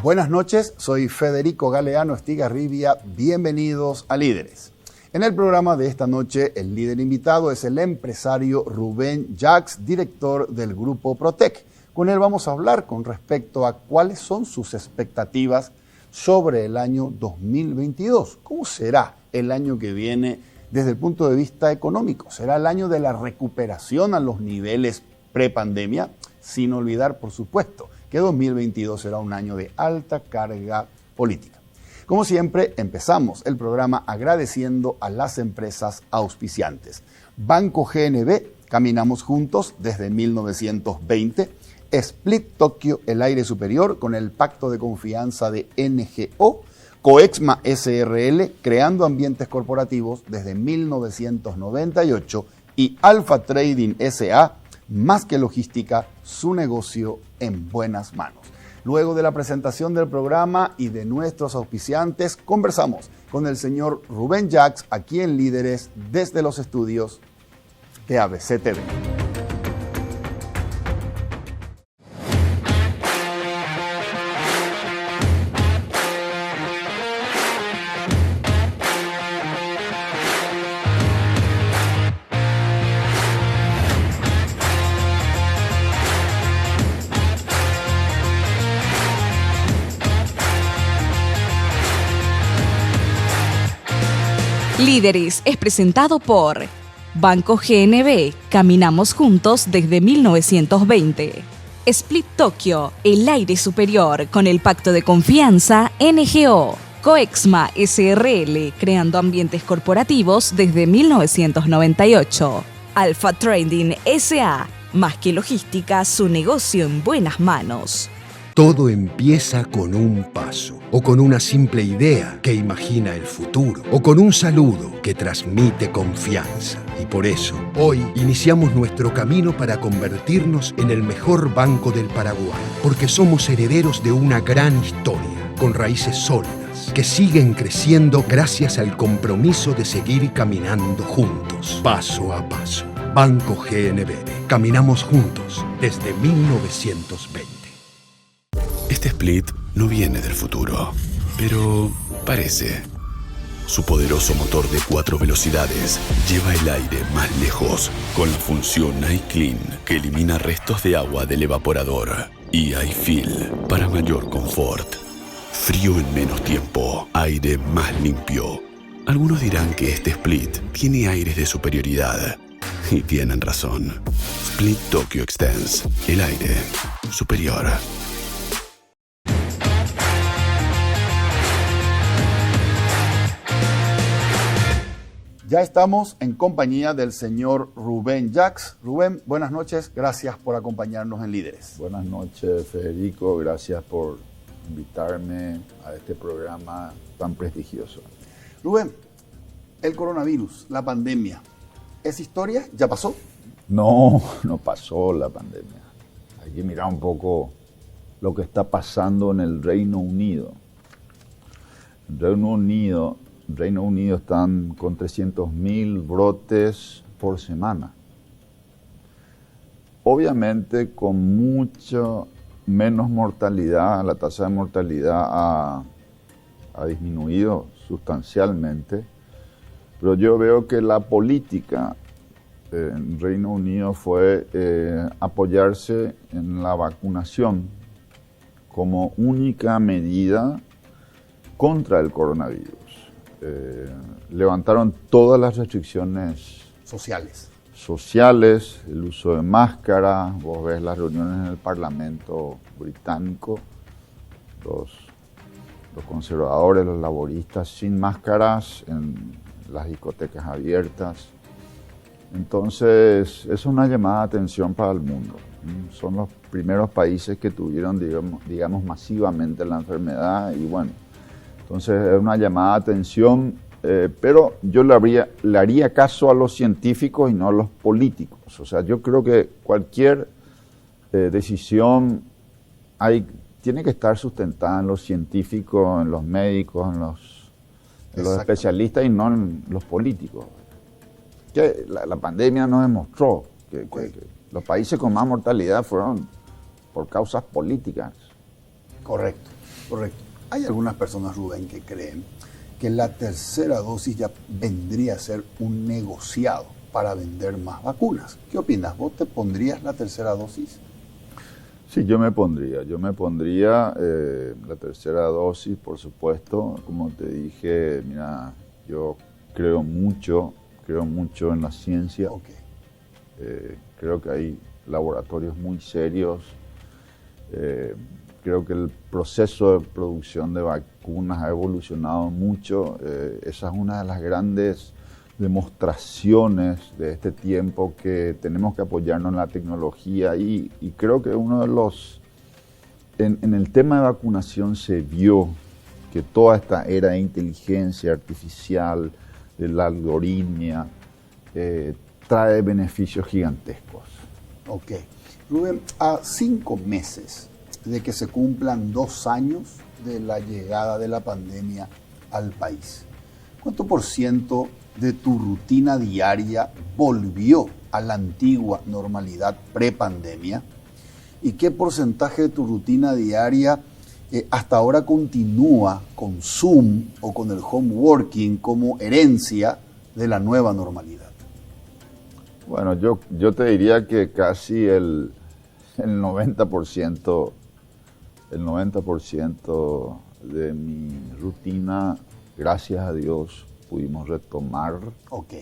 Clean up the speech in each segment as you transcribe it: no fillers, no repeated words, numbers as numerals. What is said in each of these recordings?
Buenas noches, soy Federico Galeano Estigarribia, bienvenidos a Líderes. En el programa de esta noche, el líder invitado es el empresario Rubén Jacks, director del Grupo Protec. Con él vamos a hablar con respecto a cuáles son sus expectativas sobre el año 2022. ¿Cómo será el año que viene desde el punto de vista económico? ¿Será el año de la recuperación a los niveles prepandemia? Sin olvidar, por supuesto, que 2022 será un año de alta carga política. Como siempre, empezamos el programa agradeciendo a las empresas auspiciantes. Banco GNB, caminamos juntos desde 1920. Split Tokyo, el aire superior, con el pacto de confianza de NGO. Coexma SRL, creando ambientes corporativos desde 1998. Y Alpha Trading SA, más que logística, su negocio en buenas manos. Luego de la presentación del programa y de nuestros auspiciantes, conversamos con el señor Rubén Jacks, aquí en Líderes, desde los estudios de ABC TV. Líderes es presentado por Banco GNB, caminamos juntos desde 1920. Split Tokyo, el aire superior, con el pacto de confianza NGO. Coexma SRL, creando ambientes corporativos desde 1998. Alpha Trading SA, más que logística, su negocio en buenas manos. Todo empieza con un paso, o con una simple idea que imagina el futuro, o con un saludo que transmite confianza. Y por eso, hoy iniciamos nuestro camino para convertirnos en el mejor banco del Paraguay, porque somos herederos de una gran historia, con raíces sólidas, que siguen creciendo gracias al compromiso de seguir caminando juntos, paso a paso. Banco GNB, caminamos juntos desde 1920. Este Split no viene del futuro, pero parece. Su poderoso motor de 4 velocidades lleva el aire más lejos con la función iClean, que elimina restos de agua del evaporador, y iFill para mayor confort. Frío en menos tiempo, aire más limpio. Algunos dirán que este Split tiene aires de superioridad, y tienen razón. Split Tokyo Extends, el aire superior. Ya estamos en compañía del señor Rubén Jacks. Rubén, buenas noches, gracias por acompañarnos en Líderes. Buenas noches, Federico, gracias por invitarme a este programa tan prestigioso. Rubén, el coronavirus, la pandemia, ¿es historia? ¿Ya pasó? No pasó la pandemia. Hay que mirar un poco lo que está pasando en el Reino Unido. El Reino Unido están con 300.000 brotes por semana. Obviamente con mucho menos mortalidad, la tasa de mortalidad ha disminuido sustancialmente, pero yo veo que la política en Reino Unido fue apoyarse en la vacunación como única medida contra el coronavirus. Levantaron todas las restricciones sociales, el uso de máscara. Vos ves las reuniones en el Parlamento británico, los conservadores, los laboristas sin máscaras, en las discotecas abiertas. Entonces, es una llamada de atención para el mundo. Son los primeros países que tuvieron, digamos, masivamente la enfermedad y bueno, entonces es una llamada de atención, pero yo le haría caso a los científicos y no a los políticos. O sea, yo creo que cualquier decisión tiene que estar sustentada en los científicos, en los médicos, en los especialistas y no en los políticos. Que la pandemia nos demostró que los países con más mortalidad fueron por causas políticas. Correcto. Correcto. Hay algunas personas, Rubén, que creen que la tercera dosis ya vendría a ser un negociado para vender más vacunas. ¿Qué opinas? ¿Vos te pondrías la tercera dosis? Sí, yo me pondría la tercera dosis, por supuesto. Como te dije, mira, yo creo mucho en la ciencia. Okay. Creo que hay laboratorios muy serios. Creo que el proceso de producción de vacunas ha evolucionado mucho. Esa es una de las grandes demostraciones de este tiempo, que tenemos que apoyarnos en la tecnología y creo que uno de los... En el tema de vacunación se vio que toda esta era de inteligencia artificial, de la algoritmia, trae beneficios gigantescos. Ok. Rubén, a 5 meses de que se cumplan 2 años de la llegada de la pandemia al país, ¿cuánto por ciento de tu rutina diaria volvió a la antigua normalidad prepandemia? ¿Y qué porcentaje de tu rutina diaria hasta ahora continúa con Zoom o con el home working como herencia de la nueva normalidad? Bueno, yo te diría que casi el 90% de mi rutina, gracias a Dios, pudimos retomar. Ok.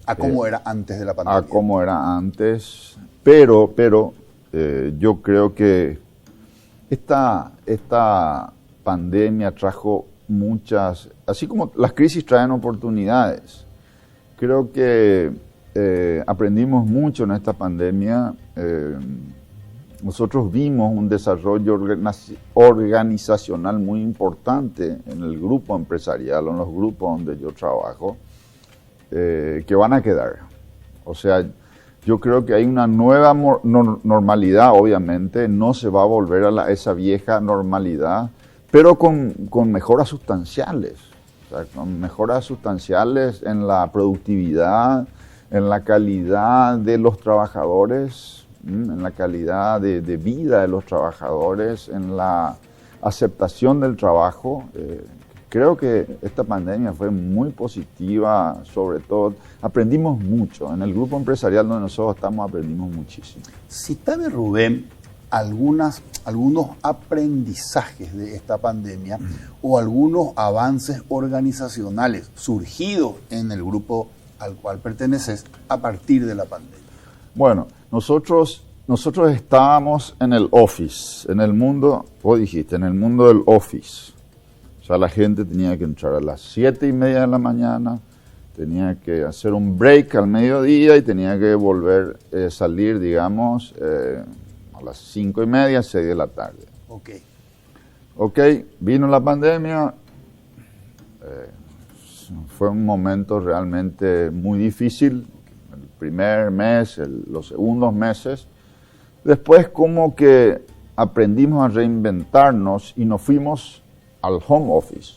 ¿A cómo era antes de la pandemia? A cómo era antes, pero yo creo que esta pandemia trajo muchas, así como las crisis traen oportunidades, creo que aprendimos mucho en esta pandemia. Nosotros vimos un desarrollo organizacional muy importante en el grupo empresarial, en los grupos donde yo trabajo, que van a quedar. O sea, yo creo que hay una nueva normalidad, obviamente, no se va a volver a esa vieja normalidad, pero con mejoras sustanciales. O sea, con mejoras sustanciales en la productividad, en la calidad de los trabajadores, en la calidad de vida de los trabajadores, en la aceptación del trabajo. Creo que esta pandemia fue muy positiva, sobre todo. Aprendimos mucho. En el grupo empresarial donde nosotros estamos aprendimos muchísimo. Cítame, Rubén, algunos aprendizajes de esta pandemia o algunos avances organizacionales surgidos en el grupo al cual perteneces a partir de la pandemia. Bueno, nosotros estábamos en el office, en el mundo, vos dijiste, en el mundo del office. O sea, la gente tenía que entrar a las 7:30 de la mañana, tenía que hacer un break al mediodía y tenía que volver a salir, digamos, a las 5:30, 6 de la tarde. Ok, vino la pandemia, fue un momento realmente muy difícil. El primer mes, los segundos meses. Después como que aprendimos a reinventarnos y nos fuimos al home office,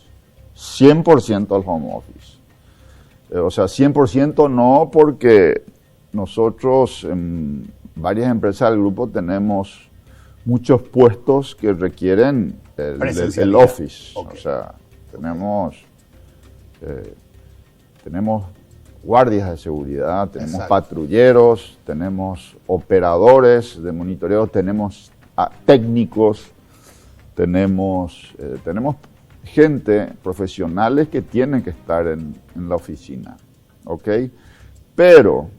100% al home office. O sea, 100% no, porque nosotros en varias empresas del grupo tenemos muchos puestos que requieren el office. Okay. O sea, tenemos guardias de seguridad, tenemos patrulleros, tenemos operadores de monitoreo, tenemos técnicos, tenemos gente, profesionales que tienen que estar en la oficina, ¿ok? Pero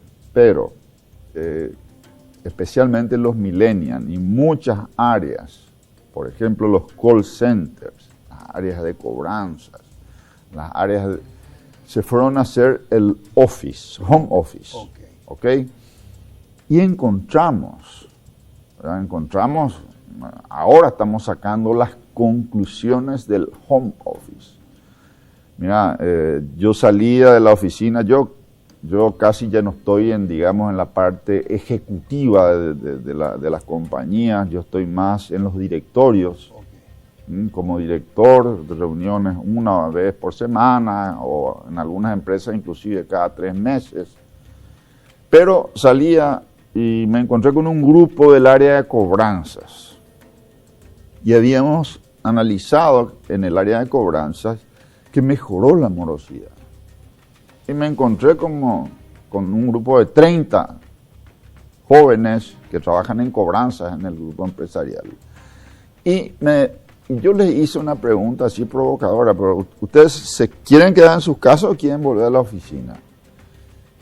especialmente los millennials y muchas áreas, por ejemplo los call centers, las áreas de cobranzas, las áreas se fueron a hacer el office, home office, ¿ok? Y encontramos, ahora estamos sacando las conclusiones del home office. Mira, yo salía de la oficina, yo casi ya no estoy en la parte ejecutiva de las compañías, yo estoy más en los directorios, como director de reuniones una vez por semana o en algunas empresas inclusive cada 3 meses. Pero salía y me encontré con un grupo del área de cobranzas y habíamos analizado en el área de cobranzas que mejoró la morosidad. Y me encontré con un grupo de 30 jóvenes que trabajan en cobranzas en el grupo empresarial. Y yo les hice una pregunta así provocadora, pero ¿ustedes se quieren quedar en sus casas o quieren volver a la oficina?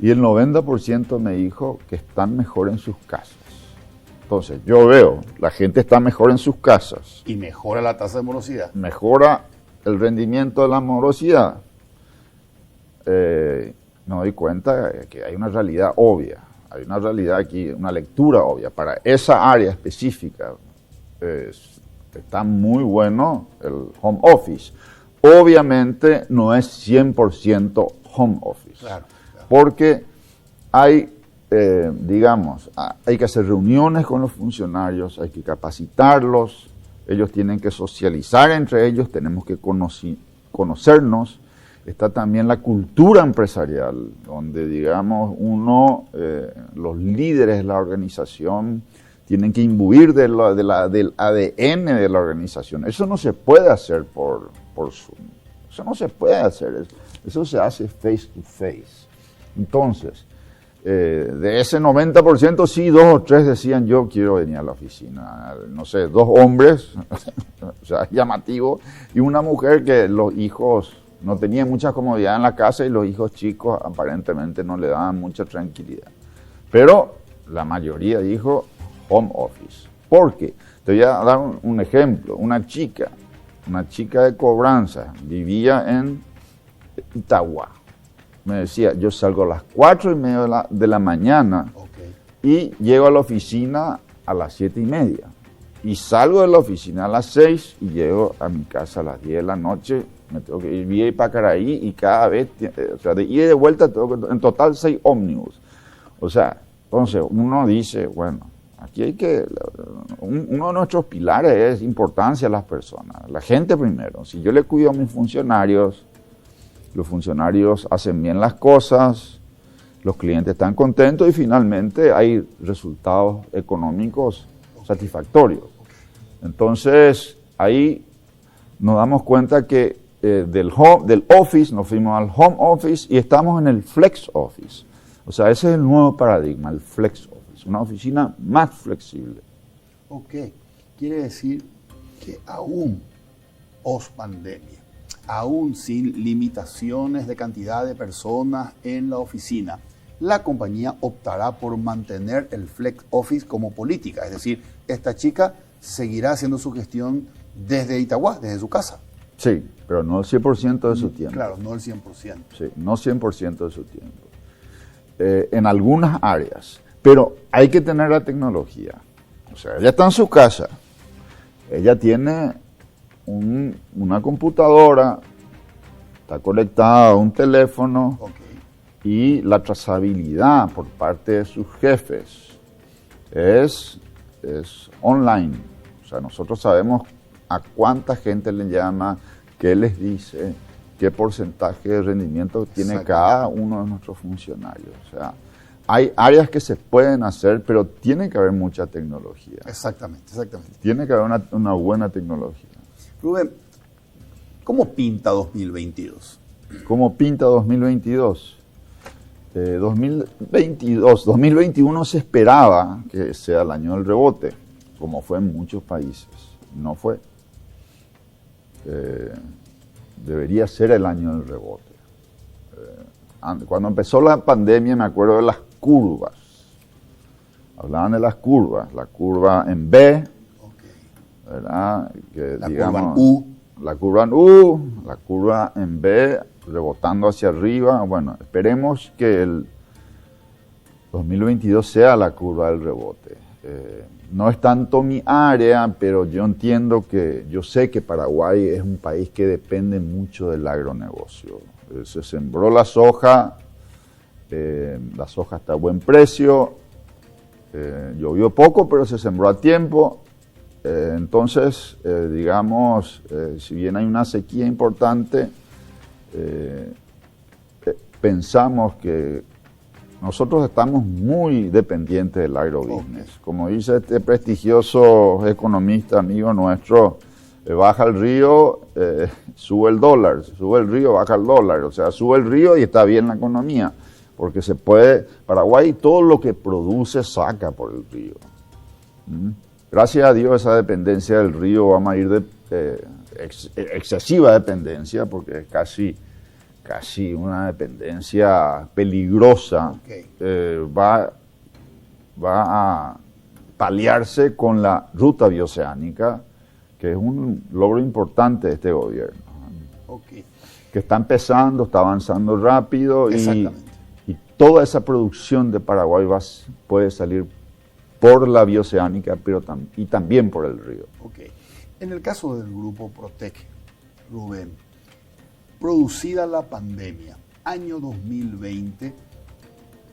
Y el 90% me dijo que están mejor en sus casas. Entonces, yo veo, la gente está mejor en sus casas. Y mejora la tasa de morosidad. Mejora el rendimiento de la morosidad. Me doy cuenta que hay una realidad obvia. Hay una realidad aquí, una lectura obvia. Para esa área específica está muy bueno el home office. Obviamente no es 100% home office. Claro. Porque hay, hay que hacer reuniones con los funcionarios, hay que capacitarlos, ellos tienen que socializar entre ellos, tenemos que conocernos. Está también la cultura empresarial, donde, digamos, los líderes de la organización tienen que imbuir del ADN de la organización. Eso no se puede hacer por Zoom. Eso no se puede hacer. Eso se hace face to face. Entonces, de ese 90%, sí, 2 o 3 decían, yo quiero venir a la oficina. No sé, 2 hombres, o sea, llamativo, y una mujer que los hijos no tenían mucha comodidad en la casa y los hijos chicos aparentemente no le daban mucha tranquilidad. Pero la mayoría dijo home office. ¿Por qué? Te voy a dar un ejemplo. Una chica de cobranza, vivía en Itagua. Me decía, yo salgo a las 4:30 de la mañana y llego a la oficina a las 7:30. Y salgo de la oficina a las 6 y llego a mi casa a las 10 de la noche. Me tengo que ir vía Ipacaraí y cada vez, o sea, de ida y de vuelta, en total 6 ómnibus. O sea, entonces uno dice, bueno, aquí hay que, uno de nuestros pilares es importancia a las personas, la gente primero. Si yo le cuido a mis funcionarios, los funcionarios hacen bien las cosas, los clientes están contentos y finalmente hay resultados económicos satisfactorios. Entonces, ahí nos damos cuenta que del office nos fuimos al home office y estamos en el flex office. O sea, ese es el nuevo paradigma, el flex office, una oficina más flexible. Ok, quiere decir que aún post pandemia, aún sin limitaciones de cantidad de personas en la oficina, la compañía optará por mantener el flex office como política. Es decir, esta chica seguirá haciendo su gestión desde Itagua, desde su casa. Sí, pero no el 100% de su tiempo. Claro, no el 100%. Sí, no 100% de su tiempo. En algunas áreas. Pero hay que tener la tecnología. O sea, ella está en su casa. Ella tiene una computadora, está conectada a un teléfono. Y la trazabilidad por parte de sus jefes es online. O sea, nosotros sabemos a cuánta gente le llama, qué les dice, qué porcentaje de rendimiento tiene cada uno de nuestros funcionarios. O sea, hay áreas que se pueden hacer, pero tiene que haber mucha tecnología. Exactamente. Tiene que haber una buena tecnología. Rubén, ¿cómo pinta 2022? ¿Cómo pinta 2022? 2021 se esperaba que sea el año del rebote, como fue en muchos países. No fue. Debería ser el año del rebote. Cuando empezó la pandemia me acuerdo de las curvas. Hablaban de las curvas. La curva en B, ¿verdad? La curva en U. La curva en U, la curva en B, rebotando hacia arriba. Bueno, esperemos que el 2022 sea la curva del rebote. No es tanto mi área, pero yo sé que Paraguay es un país que depende mucho del agronegocio. Se sembró la soja está a buen precio, llovió poco, pero se sembró a tiempo. Entonces, si bien hay una sequía importante, pensamos que nosotros estamos muy dependientes del agrobusiness. Como dice este prestigioso economista amigo nuestro, baja el río, sube el dólar, sube el río, baja el dólar, o sea, sube el río y está bien la economía, porque se puede, Paraguay todo lo que produce saca por el río. Gracias a Dios esa dependencia del río, vamos a ir de excesiva dependencia, porque es casi una dependencia peligrosa, va a paliarse con la ruta bioceánica, que es un logro importante de este gobierno. Que está empezando, está avanzando rápido y toda esa producción de Paraguay puede salir por la bioceánica, pero y también por el río. En el caso del grupo Protec, Rubén, producida la pandemia, año 2020,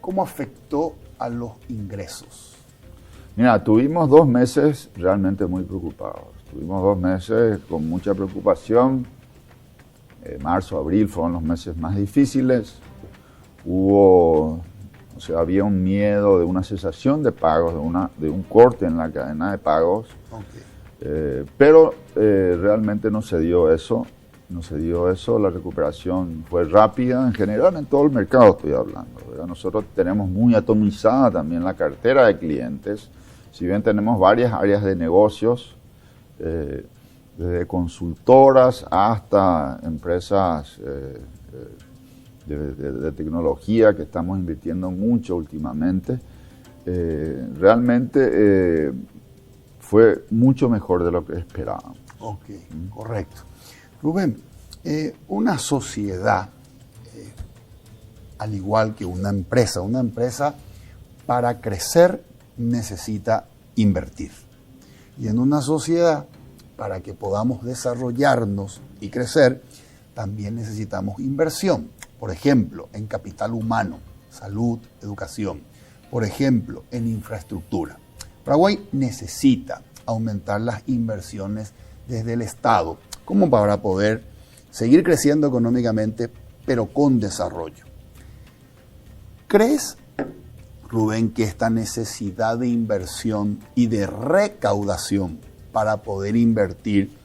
¿cómo afectó a los ingresos? Mira, tuvimos 2 meses realmente muy preocupados. Tuvimos 2 meses con mucha preocupación. Marzo, abril fueron los meses más difíciles. Había un miedo de una cesación de pagos, de un corte en la cadena de pagos. Pero realmente no se dio eso. La recuperación fue rápida, en general en todo el mercado estoy hablando, ¿verdad? Nosotros tenemos muy atomizada también la cartera de clientes, si bien tenemos varias áreas de negocios, desde consultoras hasta empresas de tecnología que estamos invirtiendo mucho últimamente, realmente fue mucho mejor de lo que esperábamos. Correcto. Rubén, una sociedad, al igual que una empresa para crecer necesita invertir. Y en una sociedad, para que podamos desarrollarnos y crecer, también necesitamos inversión. Por ejemplo, en capital humano, salud, educación. Por ejemplo, en infraestructura. Paraguay necesita aumentar las inversiones desde el Estado, como para poder seguir creciendo económicamente, pero con desarrollo. ¿Crees, Rubén, que esta necesidad de inversión y de recaudación para poder invertir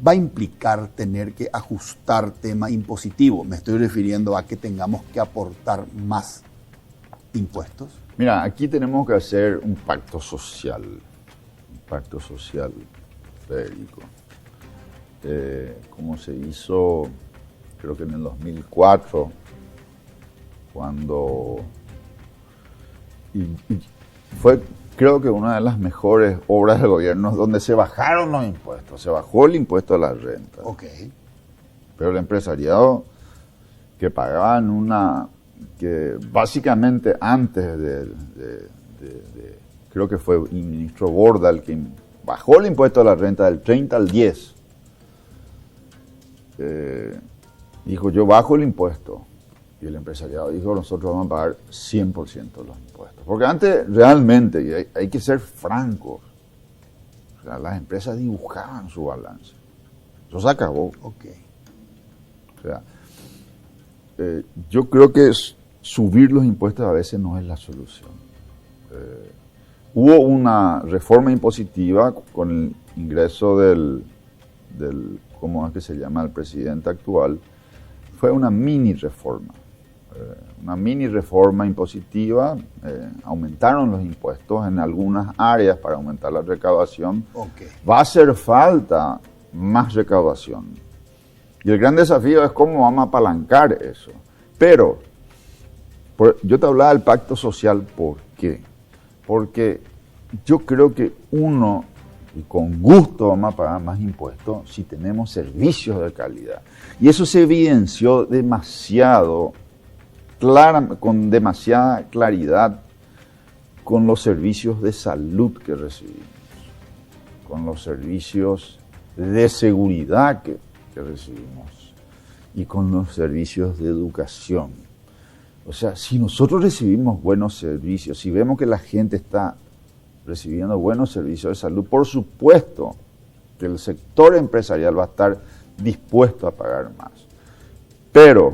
va a implicar tener que ajustar tema impositivo? Me estoy refiriendo a que tengamos que aportar más impuestos. Mira, aquí tenemos que hacer un pacto social, Federico. Como se hizo, creo que en el 2004, cuando fue, creo que una de las mejores obras del gobierno donde se bajaron los impuestos, se bajó el impuesto a la renta. Pero el empresariado que pagaban que básicamente antes creo que fue el ministro Borda el que bajó el impuesto a la renta del 30 al 10. Dijo, yo bajo el impuesto. Y el empresariado dijo, nosotros vamos a pagar 100% de los impuestos. Porque antes, realmente, y hay que ser francos, o sea, las empresas dibujaban su balance. Eso se acabó. O sea, yo creo que subir los impuestos a veces no es la solución. Hubo una reforma impositiva con el ingreso del ¿cómo es que se llama? El presidente actual. Fue una mini reforma impositiva. Aumentaron los impuestos en algunas áreas para aumentar la recaudación. Va a hacer falta más recaudación. Y el gran desafío es cómo vamos a apalancar eso. Pero yo te hablaba del pacto social, ¿por qué? Porque yo creo que y con gusto vamos a pagar más impuestos si tenemos servicios de calidad. Y eso se evidenció con demasiada claridad con los servicios de salud que recibimos, con los servicios de seguridad que recibimos y con los servicios de educación. O sea, si nosotros recibimos buenos servicios, si vemos que la gente está recibiendo buenos servicios de salud, por supuesto que el sector empresarial va a estar dispuesto a pagar más. Pero,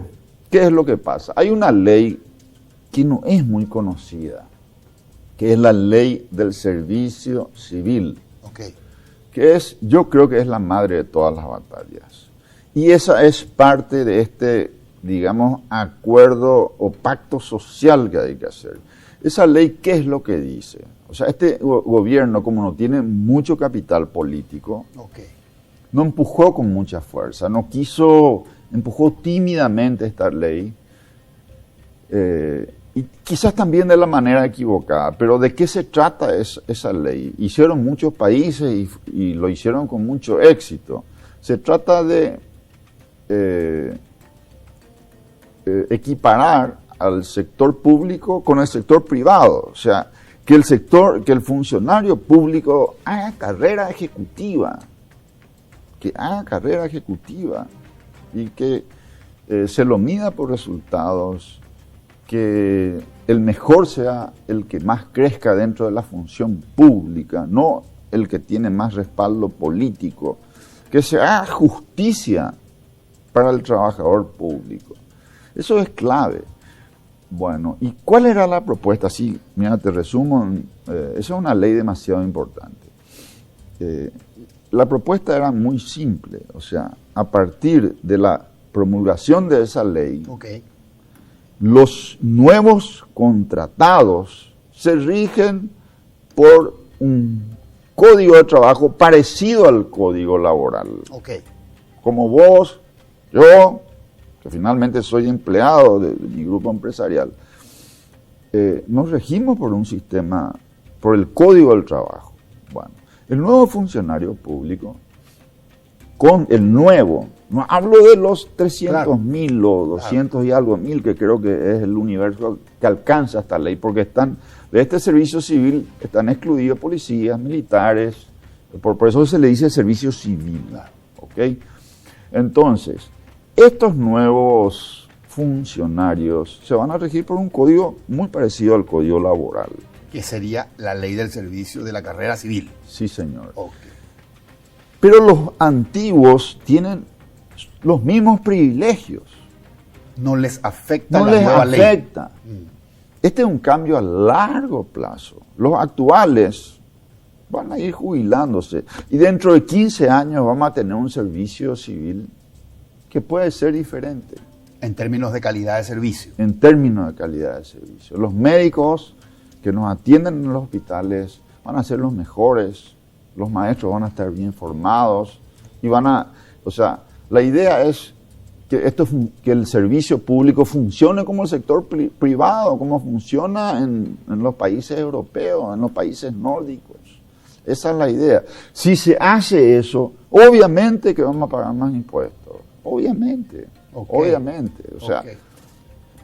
¿qué es lo que pasa? Hay una ley que no es muy conocida, que es la ley del servicio civil. que yo creo que es la madre de todas las batallas. Y esa es parte de este, digamos, acuerdo o pacto social que hay que hacer. Esa ley, ¿qué es lo que dice? O sea, este gobierno, como no tiene mucho capital político, no empujó con mucha fuerza, empujó tímidamente esta ley, y quizás también de la manera equivocada. Pero ¿de qué se trata esa ley? Hicieron muchos países y lo hicieron con mucho éxito. Se trata de equiparar al sector público con el sector privado. O sea, que el funcionario público haga carrera ejecutiva. Que haga carrera ejecutiva y que se lo mida por resultados, que el mejor sea el que más crezca dentro de la función pública, no el que tiene más respaldo político, que se haga justicia para el trabajador público. Eso es clave. Bueno, ¿y cuál era la propuesta? Sí, mira, te resumo, esa es una ley demasiado importante. La propuesta era muy simple, o sea, a partir de la promulgación de esa ley, los nuevos contratados se rigen por un código de trabajo parecido al código laboral. Como vos, yo, que finalmente soy empleado de mi grupo empresarial, nos regimos por un sistema, por el código del trabajo. Bueno, el nuevo funcionario público, con el nuevo, no hablo de los 300.000 o 200 y algo mil, que creo que es el universo que alcanza esta ley, porque de este servicio civil están excluidos policías, militares, por eso se le dice servicio civil. Entonces, estos nuevos funcionarios se van a regir por un código muy parecido al código laboral. Que sería la ley del servicio de la carrera civil. Sí, señor. Pero los antiguos tienen los mismos privilegios. No les afecta la nueva ley. Este es un cambio a largo plazo. Los actuales van a ir jubilándose y dentro de 15 años vamos a tener un servicio civil que puede ser diferente. En términos de calidad de servicio. En términos de calidad de servicio. Los médicos que nos atienden en los hospitales van a ser los mejores, los maestros van a estar bien formados y la idea es que el servicio público funcione como el sector privado, como funciona en los países europeos, en los países nórdicos. Esa es la idea. Si se hace eso, obviamente que vamos a pagar más impuestos. Obviamente.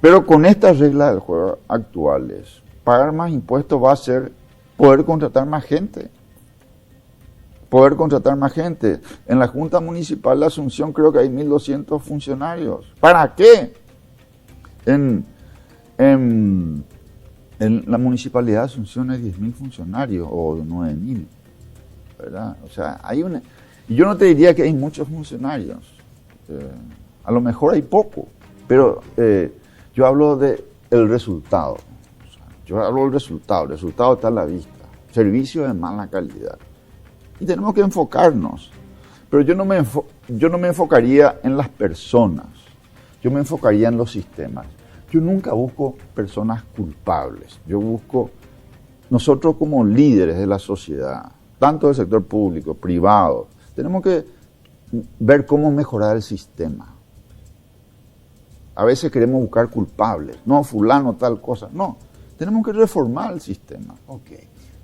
Pero con estas reglas del juego actuales, pagar más impuestos va a ser poder contratar más gente. En la Junta Municipal de Asunción creo que hay 1.200 funcionarios. ¿Para qué? En la Municipalidad de Asunción hay 10.000 funcionarios o 9.000, ¿verdad? O sea, y yo no te diría que hay muchos funcionarios. A lo mejor hay poco, pero yo hablo del resultado. El resultado está a la vista. Servicio de mala calidad. Y tenemos que enfocarnos. Pero yo no me enfocaría en las personas. Yo me enfocaría en los sistemas. Yo nunca busco personas culpables. Yo busco, nosotros como líderes de la sociedad, tanto del sector público, privado, tenemos que ver cómo mejorar el sistema. A veces queremos buscar culpables. No, fulano, tal cosa. No, tenemos que reformar el sistema.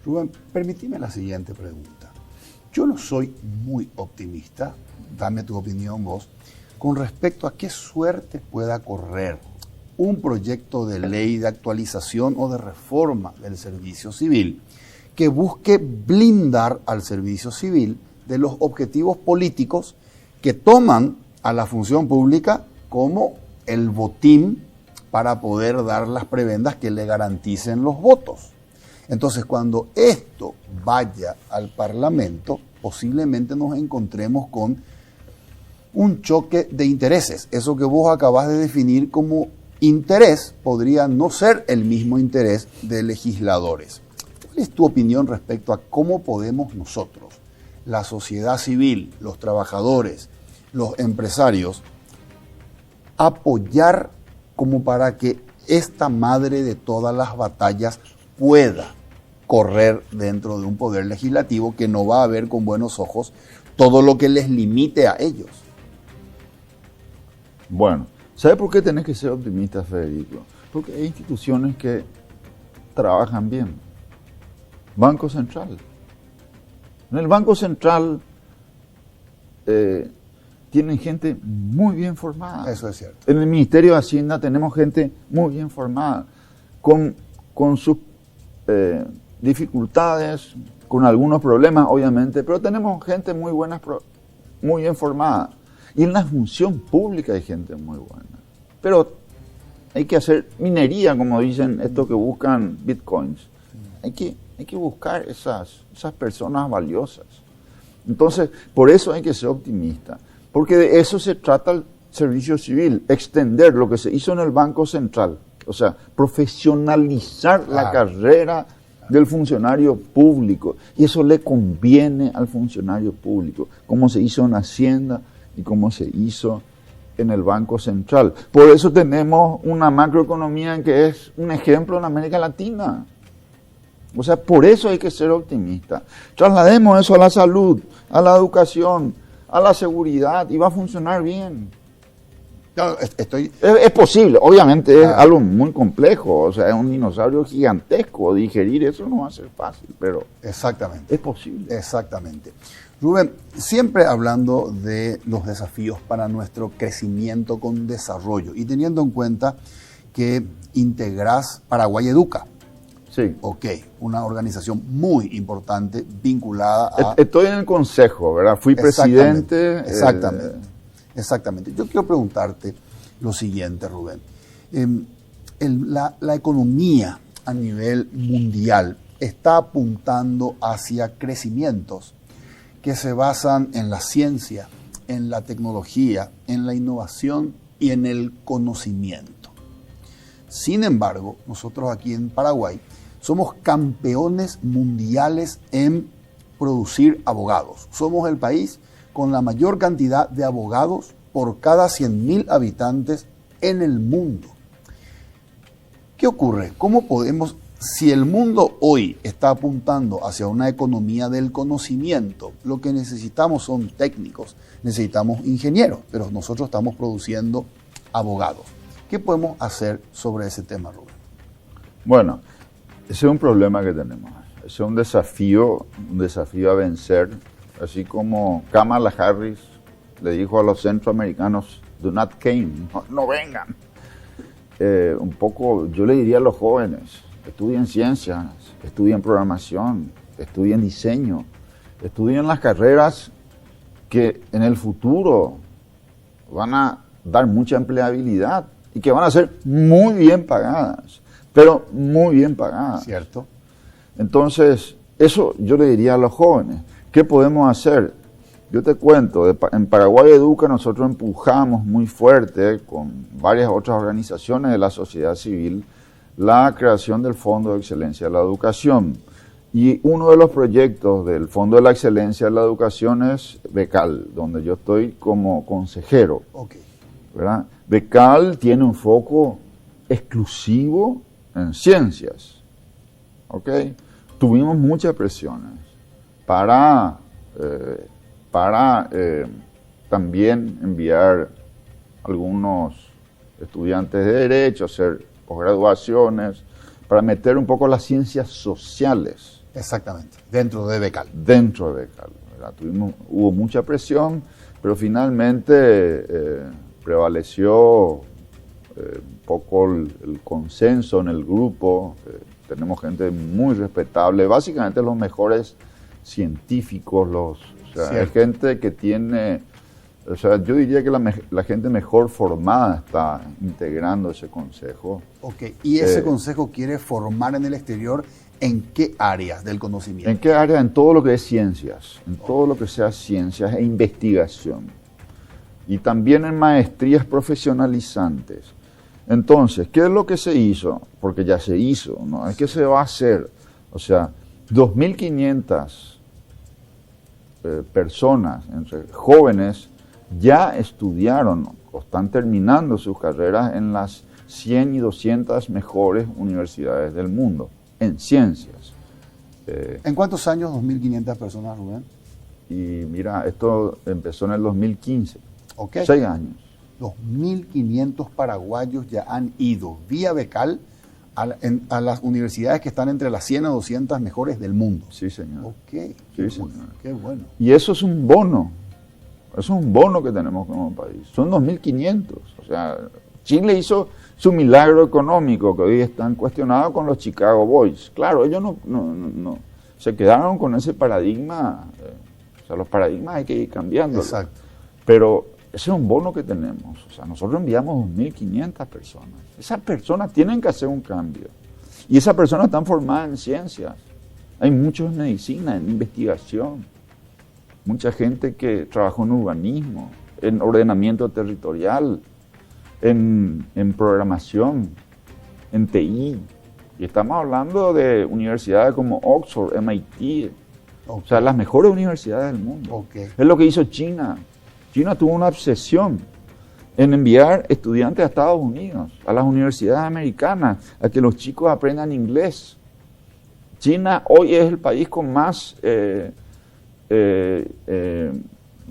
Rubén, permíteme la siguiente pregunta. Yo no soy muy optimista, dame tu opinión vos, con respecto a qué suerte pueda correr un proyecto de ley de actualización o de reforma del servicio civil que busque blindar al servicio civil de los objetivos políticos que toman a la función pública como el botín para poder dar las prebendas que le garanticen los votos. Entonces, cuando esto vaya al Parlamento, posiblemente nos encontremos con un choque de intereses. Eso que vos acabás de definir como interés podría no ser el mismo interés de legisladores. ¿Cuál es tu opinión respecto a cómo podemos nosotros, la sociedad civil, los trabajadores, los empresarios, apoyar como para que esta madre de todas las batallas pueda correr dentro de un poder legislativo que no va a ver con buenos ojos todo lo que les limite a ellos? Bueno, ¿sabe por qué tenés que ser optimista, Federico? Porque hay instituciones que trabajan bien. Banco Central. En el Banco Central tienen gente muy bien formada. Eso es cierto. En el Ministerio de Hacienda tenemos gente muy bien formada, con sus dificultades, con algunos problemas, obviamente, pero tenemos gente muy buena, muy bien formada. Y en la función pública hay gente muy buena. Pero hay que hacer minería, como dicen estos que buscan bitcoins. Hay que buscar esas personas valiosas. Entonces, por eso hay que ser optimista. Porque de eso se trata el servicio civil, extender lo que se hizo en el Banco Central. O sea, profesionalizar la carrera del funcionario público. Y eso le conviene al funcionario público, como se hizo en Hacienda y como se hizo en el Banco Central. Por eso tenemos una macroeconomía que es un ejemplo en América Latina. O sea, por eso hay que ser optimista. Traslademos eso a la salud, a la educación, a la seguridad y va a funcionar bien. No, Es posible, obviamente es algo muy complejo, o sea, es un dinosaurio gigantesco, digerir eso no va a ser fácil, pero exactamente. es posible. Exactamente. Rubén, siempre hablando de los desafíos para nuestro crecimiento con desarrollo y teniendo en cuenta que integrás Paraguay Educa. Sí. Ok, una organización muy importante vinculada a... Estoy en el consejo, ¿verdad? Fui presidente. Exactamente. Exactamente. Yo quiero preguntarte lo siguiente, Rubén. La economía a nivel mundial está apuntando hacia crecimientos que se basan en la ciencia, en la tecnología, en la innovación y en el conocimiento. Sin embargo, nosotros aquí en Paraguay somos campeones mundiales en producir abogados. Somos el país con la mayor cantidad de abogados por cada 100.000 habitantes en el mundo. ¿Qué ocurre? ¿Cómo podemos, si el mundo hoy está apuntando hacia una economía del conocimiento, lo que necesitamos son técnicos, necesitamos ingenieros, pero nosotros estamos produciendo abogados? ¿Qué podemos hacer sobre ese tema, Rubén? Bueno, ese es un problema que tenemos. Ese es un desafío a vencer. Así como Kamala Harris le dijo a los centroamericanos, do not came, no vengan. Un poco, yo le diría a los jóvenes, estudien ciencias, estudien programación, estudien diseño, estudien las carreras que en el futuro van a dar mucha empleabilidad y que van a ser muy bien pagadas, pero muy bien pagadas. ¿Cierto? Entonces, eso yo le diría a los jóvenes. ¿Qué podemos hacer? Yo te cuento, en Paraguay Educa nosotros empujamos muy fuerte con varias otras organizaciones de la sociedad civil la creación del Fondo de Excelencia de la Educación. Y uno de los proyectos del Fondo de la Excelencia de la Educación es Becal, donde yo estoy como consejero. Okay. ¿Verdad? Becal tiene un foco exclusivo en ciencias. ¿Okay? Tuvimos muchas presiones para también enviar algunos estudiantes de Derecho a hacer posgraduaciones, para meter un poco las ciencias sociales. Exactamente, dentro de Becal. Dentro de Becal, ¿verdad? Hubo mucha presión, pero finalmente prevaleció un poco el consenso en el grupo. Tenemos gente muy respetable, básicamente los mejores científicos, hay gente que tiene, yo diría que la gente mejor formada está integrando ese consejo. Ok, ¿y ese consejo quiere formar en el exterior en qué áreas del conocimiento? ¿En qué área? En todo lo que es ciencias, en todo lo que sea ciencias e investigación. Y también en maestrías profesionalizantes. Entonces, ¿qué es lo que se hizo? Porque ya se hizo, ¿no? Es que se va a hacer, 2.500 personas, entre jóvenes, ya estudiaron o están terminando sus carreras en las 100 y 200 mejores universidades del mundo, en ciencias. ¿En cuántos años 2.500 personas, Rubén? Y mira, esto empezó en el 2015, Okay. 6 años. 2.500 paraguayos ya han ido vía becal a las universidades que están entre las 100 a 200 mejores del mundo. Sí, señor. Ok, qué Sí, bueno, señor. qué bueno. Y eso es un bono. Eso es un bono que tenemos como país. Son 2.500. O sea, Chile hizo su milagro económico, que hoy están cuestionados con los Chicago Boys. Claro, ellos no se quedaron con ese paradigma. O sea, los paradigmas hay que ir cambiando. Exacto. Pero ese es un bono que tenemos. O sea, nosotros enviamos 2.500 personas. Esas personas tienen que hacer un cambio. Y esas personas están formadas en ciencias. Hay muchos en medicina, en investigación. Mucha gente que trabajó en urbanismo, en ordenamiento territorial, en programación, en TI. Y estamos hablando de universidades como Oxford, MIT, o sea, las mejores universidades del mundo. Okay. Es lo que hizo China. China tuvo una obsesión en enviar estudiantes a Estados Unidos, a las universidades americanas, a que los chicos aprendan inglés. China hoy es el país con más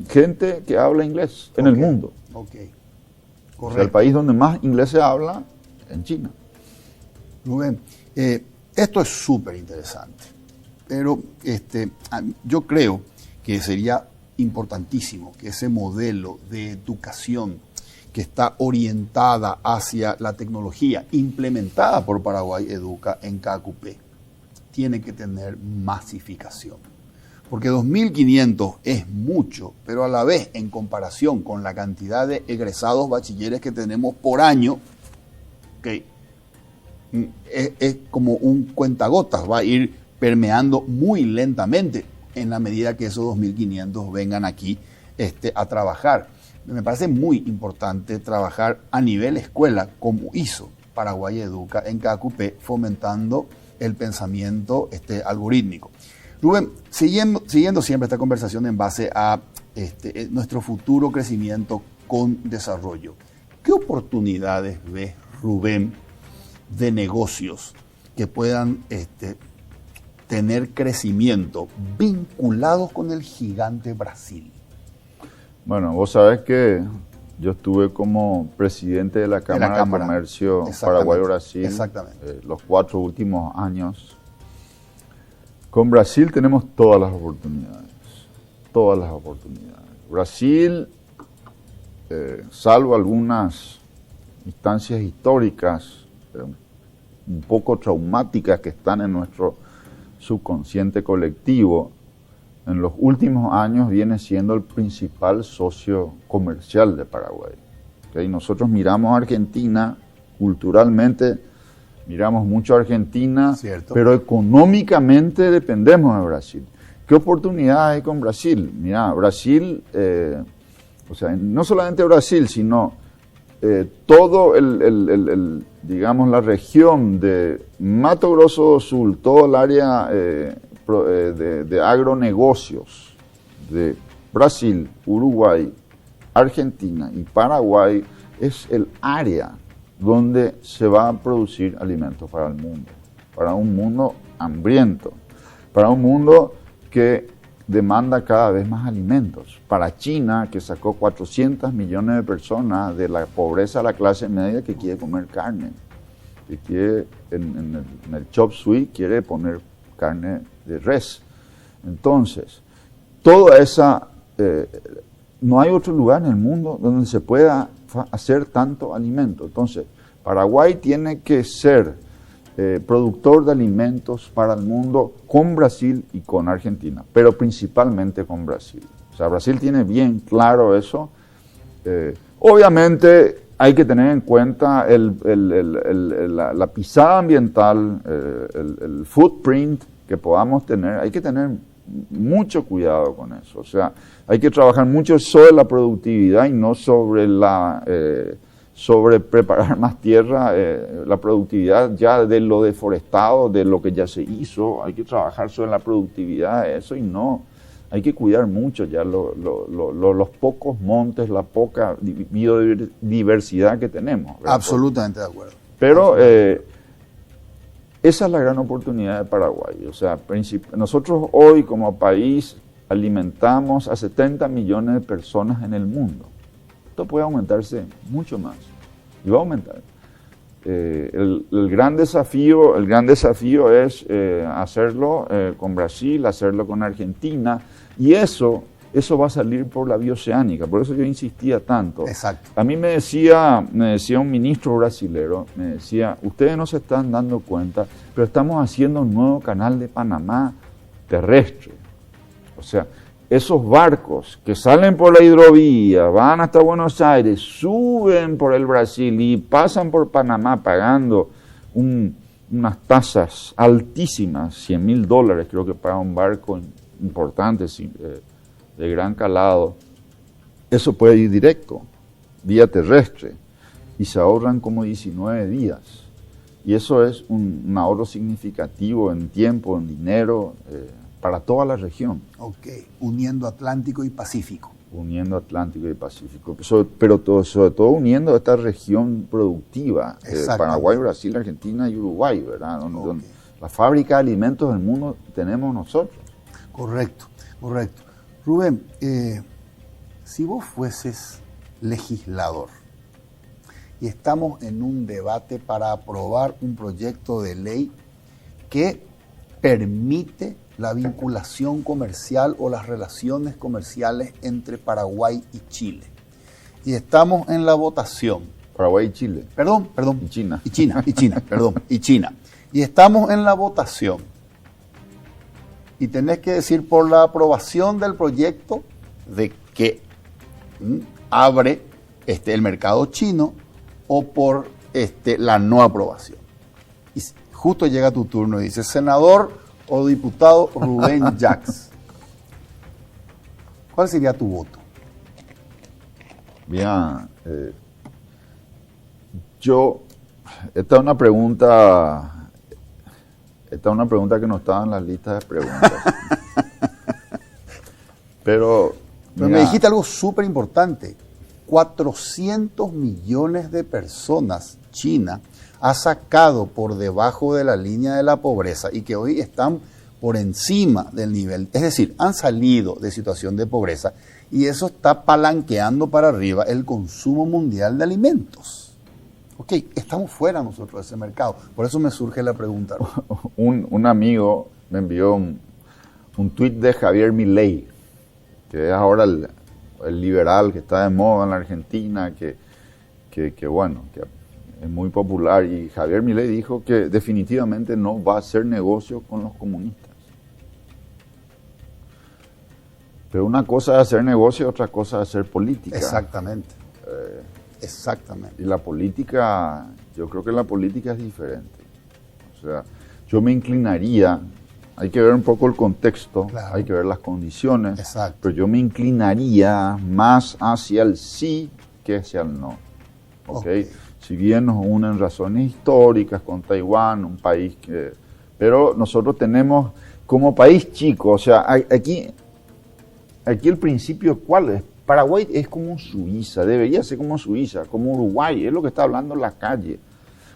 gente que habla inglés en el mundo. Ok, correcto. O sea, el país donde más inglés se habla en China. Rubén, esto es súper interesante, pero yo creo que sería importantísimo que ese modelo de educación que está orientada hacia la tecnología, implementada por Paraguay Educa en KQP, tiene que tener masificación. Porque 2.500 es mucho, pero a la vez, en comparación con la cantidad de egresados bachilleres que tenemos por año, okay, es como un cuentagotas, va a ir permeando muy lentamente en la medida que esos 2.500 vengan aquí a trabajar. Me parece muy importante trabajar a nivel escuela, como hizo Paraguay Educa en KQP, fomentando el pensamiento algorítmico. Rubén, siguiendo siempre esta conversación en base a nuestro futuro crecimiento con desarrollo, ¿qué oportunidades ves, Rubén, de negocios que puedan tener crecimiento vinculados con el gigante Brasil? Bueno, vos sabés que yo estuve como presidente de la Cámara de Comercio Paraguay-Brasil los 4 últimos años. Con Brasil tenemos todas las oportunidades. Brasil, salvo algunas instancias históricas un poco traumáticas que están en nuestro subconsciente colectivo, en los últimos años viene siendo el principal socio comercial de Paraguay. ¿Okay? Nosotros miramos a Argentina, culturalmente miramos mucho a Argentina, ¿cierto? Pero económicamente dependemos de Brasil. ¿Qué oportunidades hay con Brasil? Mira, Brasil, o sea, no solamente Brasil, sino todo digamos, la región de Mato Grosso do Sul, todo el área de agronegocios de Brasil, Uruguay, Argentina y Paraguay es el área donde se va a producir alimentos para el mundo, para un mundo hambriento, para un mundo que demanda cada vez más alimentos. Para China, que sacó 400 millones de personas de la pobreza a la clase media, que quiere comer carne, que quiere, en el chop suey, quiere poner carne de res. Entonces, toda esa... no hay otro lugar en el mundo donde se pueda hacer tanto alimento. Entonces, Paraguay tiene que ser productor de alimentos para el mundo con Brasil y con Argentina, pero principalmente con Brasil. O sea, Brasil tiene bien claro eso. Obviamente hay que tener en cuenta la pisada ambiental, el footprint que podamos tener. Hay que tener mucho cuidado con eso. O sea, hay que trabajar mucho sobre la productividad y no sobre preparar más tierra, la productividad ya de lo deforestado, de lo que ya se hizo. Hay que trabajar sobre la productividad de eso y no hay que cuidar mucho ya los pocos montes, la poca biodiversidad que tenemos, ¿verdad? Absolutamente de acuerdo. Pero esa es la gran oportunidad de Paraguay. O sea, nosotros hoy como país alimentamos a 70 millones de personas en el mundo. Esto puede aumentarse mucho más y va a aumentar. El gran desafío es hacerlo con Brasil, hacerlo con Argentina, y eso va a salir por la vía oceánica. Por eso yo insistía tanto. Exacto. A mí me decía un ministro brasilero, me decía, ustedes no se están dando cuenta, pero estamos haciendo un nuevo canal de Panamá terrestre. O sea, esos barcos que salen por la hidrovía, van hasta Buenos Aires, suben por el Brasil y pasan por Panamá pagando unas tasas altísimas, $100,000 creo que paga un barco importante, de gran calado. Eso puede ir directo, vía terrestre, y se ahorran como 19 días. Y eso es un ahorro significativo en tiempo, en dinero, para toda la región. Ok, uniendo Atlántico y Pacífico. Uniendo Atlántico y Pacífico, pero sobre todo uniendo esta región productiva, Paraguay, Brasil, Argentina y Uruguay, ¿verdad? Donde la fábrica de alimentos del mundo tenemos nosotros. Correcto, correcto. Rubén, si vos fueses legislador y estamos en un debate para aprobar un proyecto de ley que permite la vinculación comercial o las relaciones comerciales entre Paraguay y Chile. Y estamos en la votación. Paraguay y Chile. Perdón. Y China. Y China, perdón, y China. Y estamos en la votación. Y tenés que decir por la aprobación del proyecto de que abre el mercado chino o por la no aprobación. Y justo llega tu turno y dice, senador o diputado Rubén Jacks, ¿cuál sería tu voto? Bien, esta es una pregunta que no estaba en las listas de preguntas. Pero me dijiste algo súper importante. 400 millones de personas China ha sacado por debajo de la línea de la pobreza y que hoy están por encima del nivel. Es decir, han salido de situación de pobreza y eso está palanqueando para arriba el consumo mundial de alimentos. Ok, estamos fuera nosotros de ese mercado. Por eso me surge la pregunta. Un amigo me envió un tuit de Javier Milei, que es ahora el liberal que está de moda en la Argentina, que es muy popular, y Javier Milei dijo que definitivamente no va a hacer negocio con los comunistas. Pero una cosa es hacer negocio y otra cosa es hacer política. Exactamente. Exactamente. Y la política, yo creo que la política es diferente. O sea, yo me inclinaría, hay que ver un poco el contexto, claro, hay que ver las condiciones, exacto, pero yo me inclinaría más hacia el sí que hacia el no. ¿Okay? Si bien nos unen razones históricas con Taiwán, un país que... Pero nosotros tenemos, como país chico, o sea, aquí el principio, ¿cuál es? Paraguay es como Suiza, debería ser como Suiza, como Uruguay, es lo que está hablando en la calle.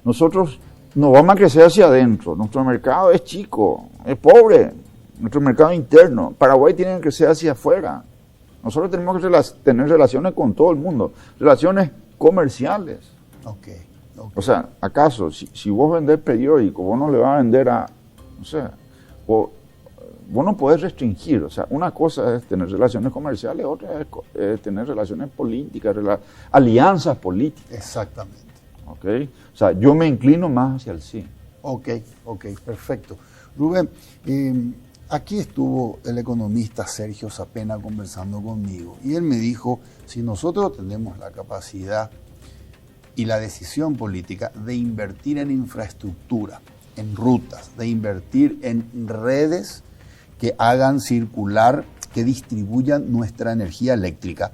Nosotros no vamos a crecer hacia adentro, nuestro mercado es chico, es pobre, nuestro mercado interno. Paraguay tiene que crecer hacia afuera. Nosotros tenemos que tener relaciones con todo el mundo, relaciones comerciales. Okay. O sea, ¿acaso si vos vendés periódico, vos no le vas a vender a, no sé, vos no podés restringir? O sea, una cosa es tener relaciones comerciales, otra es tener relaciones políticas, alianzas políticas. Exactamente. ¿Ok? O sea, yo me inclino más hacia el sí. Ok, perfecto. Rubén, aquí estuvo el economista Sergio Sapena conversando conmigo y él me dijo, si nosotros tenemos la capacidad y la decisión política de invertir en infraestructura, en rutas, de invertir en redes que hagan circular, que distribuyan nuestra energía eléctrica,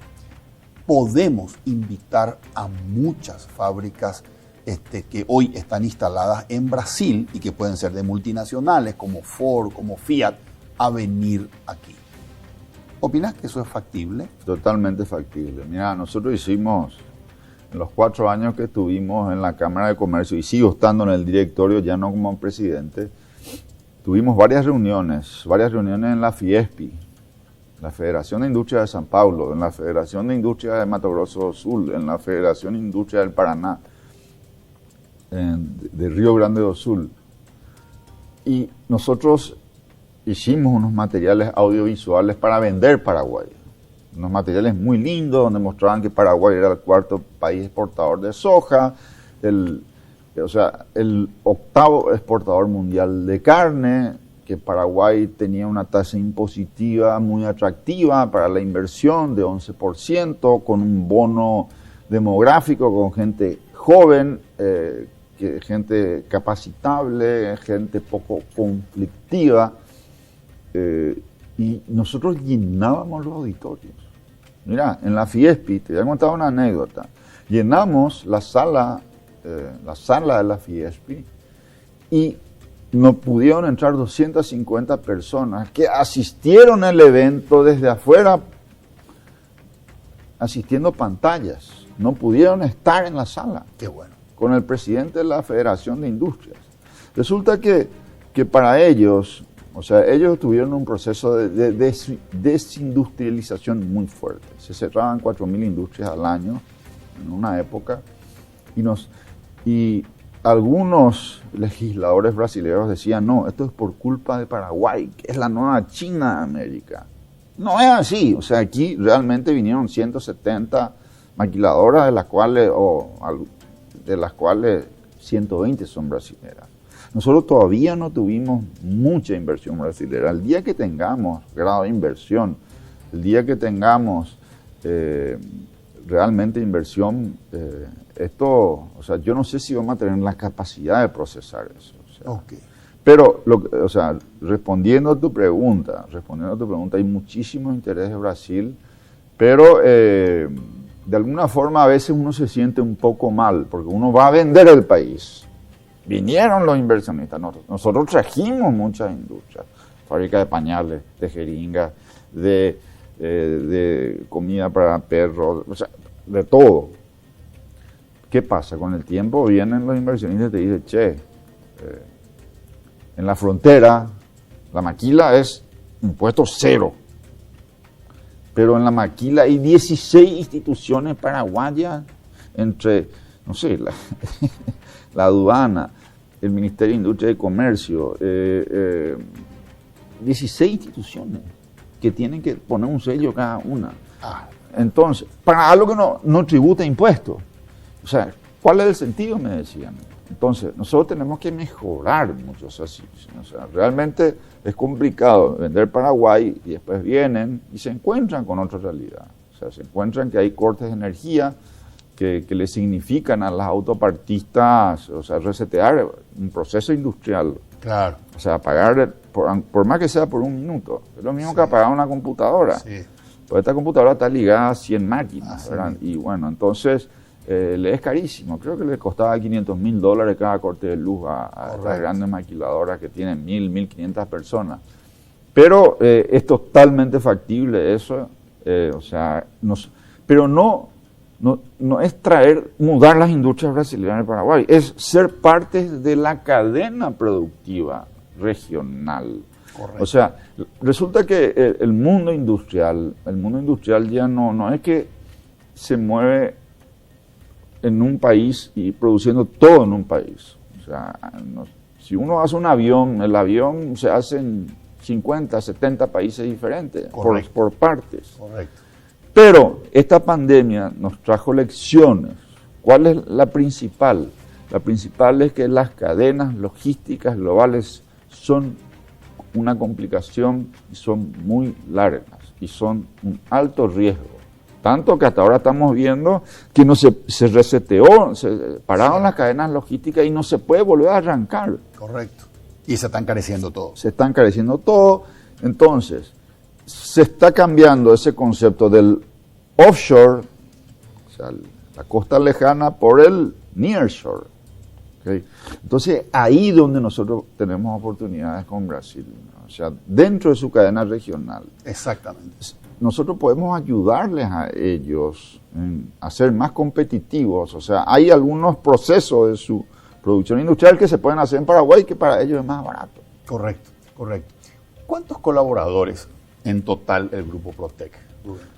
podemos invitar a muchas fábricas que hoy están instaladas en Brasil y que pueden ser de multinacionales como Ford, como Fiat, a venir aquí. ¿Opinás que eso es factible? Totalmente factible. Mira, nosotros hicimos, en los 4 años que estuvimos en la Cámara de Comercio, y sigo estando en el directorio, ya no como presidente, tuvimos varias reuniones en la FIESPI, la Federación de Industria de San Paulo, en la Federación de Industria de Mato Grosso do Sul, en la Federación de Industria del Paraná, de Río Grande do Sul. Y nosotros hicimos unos materiales audiovisuales para vender Paraguay. Unos materiales muy lindos donde mostraban que Paraguay era el 4º país exportador de soja, el 8º exportador mundial de carne, que Paraguay tenía una tasa impositiva muy atractiva para la inversión de 11%, con un bono demográfico, con gente joven, gente capacitable, gente poco conflictiva, y nosotros llenábamos los auditorios. Mira, en la FIESPI, te voy a contar una anécdota, llenamos la sala de la FIESPI y no pudieron entrar 250 personas que asistieron al evento desde afuera, asistiendo pantallas, no pudieron estar en la sala. Qué bueno. Con el presidente de la Federación de Industrias. Resulta que para ellos, o sea, ellos tuvieron un proceso de desindustrialización muy fuerte. Se cerraban 4.000 industrias al año en una época y algunos legisladores brasileños decían, no, esto es por culpa de Paraguay, que es la nueva China de América. No es así, o sea, aquí realmente vinieron 170 maquiladoras, de las cuales 120 son brasileñas. Nosotros todavía no tuvimos mucha inversión brasilera. El día que tengamos grado de inversión, el día que tengamos realmente inversión, o sea, yo no sé si vamos a tener la capacidad de procesar eso. O sea, Okay. Pero, respondiendo a tu pregunta, hay muchísimo interés de Brasil, pero de alguna forma a veces uno se siente un poco mal, porque uno va a vender el país. Vinieron los inversionistas, nosotros trajimos muchas industrias, fábrica de pañales, de jeringas, de comida para perros, o sea, de todo. ¿Qué pasa? Con el tiempo vienen los inversionistas y te dicen, che, en la frontera la maquila es impuesto 0. Pero en la maquila hay 16 instituciones paraguayas entre, no sé, la aduana, el Ministerio de Industria y Comercio, 16 instituciones que tienen que poner un sello cada una. Entonces, para algo que no tributa impuestos. O sea, ¿cuál es el sentido? Me decían. Entonces, nosotros tenemos que mejorar mucho. O sea, realmente es complicado vender Paraguay y después vienen y se encuentran con otra realidad. O sea, se encuentran que hay cortes de energía que le significan a las autopartistas, o sea, resetear un proceso industrial. Claro. O sea, pagar, por más que sea por un minuto. Es lo mismo que apagar una computadora. Sí. Pues esta computadora está ligada a 100 máquinas, ¿verdad? Y bueno, entonces le es carísimo. Creo que le costaba $500,000 cada corte de luz a las grandes maquiladoras que tienen 1.500 personas. Pero es totalmente factible eso. O sea, pero no es mudar las industrias brasileñas en Paraguay, es ser parte de la cadena productiva regional. Correcto. O sea, resulta que el mundo industrial ya no es que se mueve en un país y produciendo todo en un país. O sea, si uno hace un avión, el avión se hace en 50, 70 países diferentes, por partes. Correcto. Pero esta pandemia nos trajo lecciones. ¿Cuál es la principal? La principal es que las cadenas logísticas globales son una complicación y son muy largas y son un alto riesgo. Tanto que hasta ahora estamos viendo que se reseteó, se pararon las cadenas logísticas y no se puede volver a arrancar. Correcto. Y se está encareciendo todo. Se está encareciendo todo. Entonces, se está cambiando ese concepto del offshore, o sea, la costa lejana, por el nearshore. ¿Okay? Entonces, ahí donde nosotros tenemos oportunidades con Brasil, ¿no? O sea, dentro de su cadena regional. Exactamente. nosotros podemos ayudarles a ellos a ser más competitivos. O sea, hay algunos procesos de su producción industrial que se pueden hacer en Paraguay que para ellos es más barato. Correcto, correcto. ¿Cuántos colaboradores en total el Grupo Protec?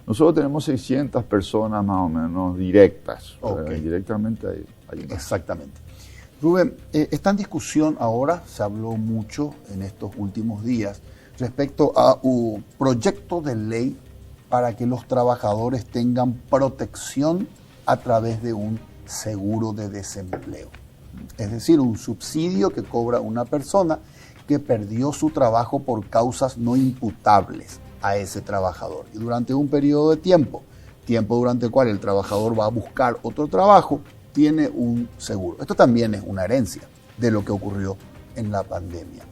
Nosotros tenemos 600 personas más o menos directas. Okay. Directamente hay más. Exactamente. Rubén, está en discusión ahora, se habló mucho en estos últimos días, respecto a un proyecto de ley para que los trabajadores tengan protección a través de un seguro de desempleo. Es decir, un subsidio que cobra una persona que perdió su trabajo por causas no imputables a ese trabajador. Y durante un periodo de tiempo durante el cual el trabajador va a buscar otro trabajo, tiene un seguro. Esto también es una herencia de lo que ocurrió en la pandemia.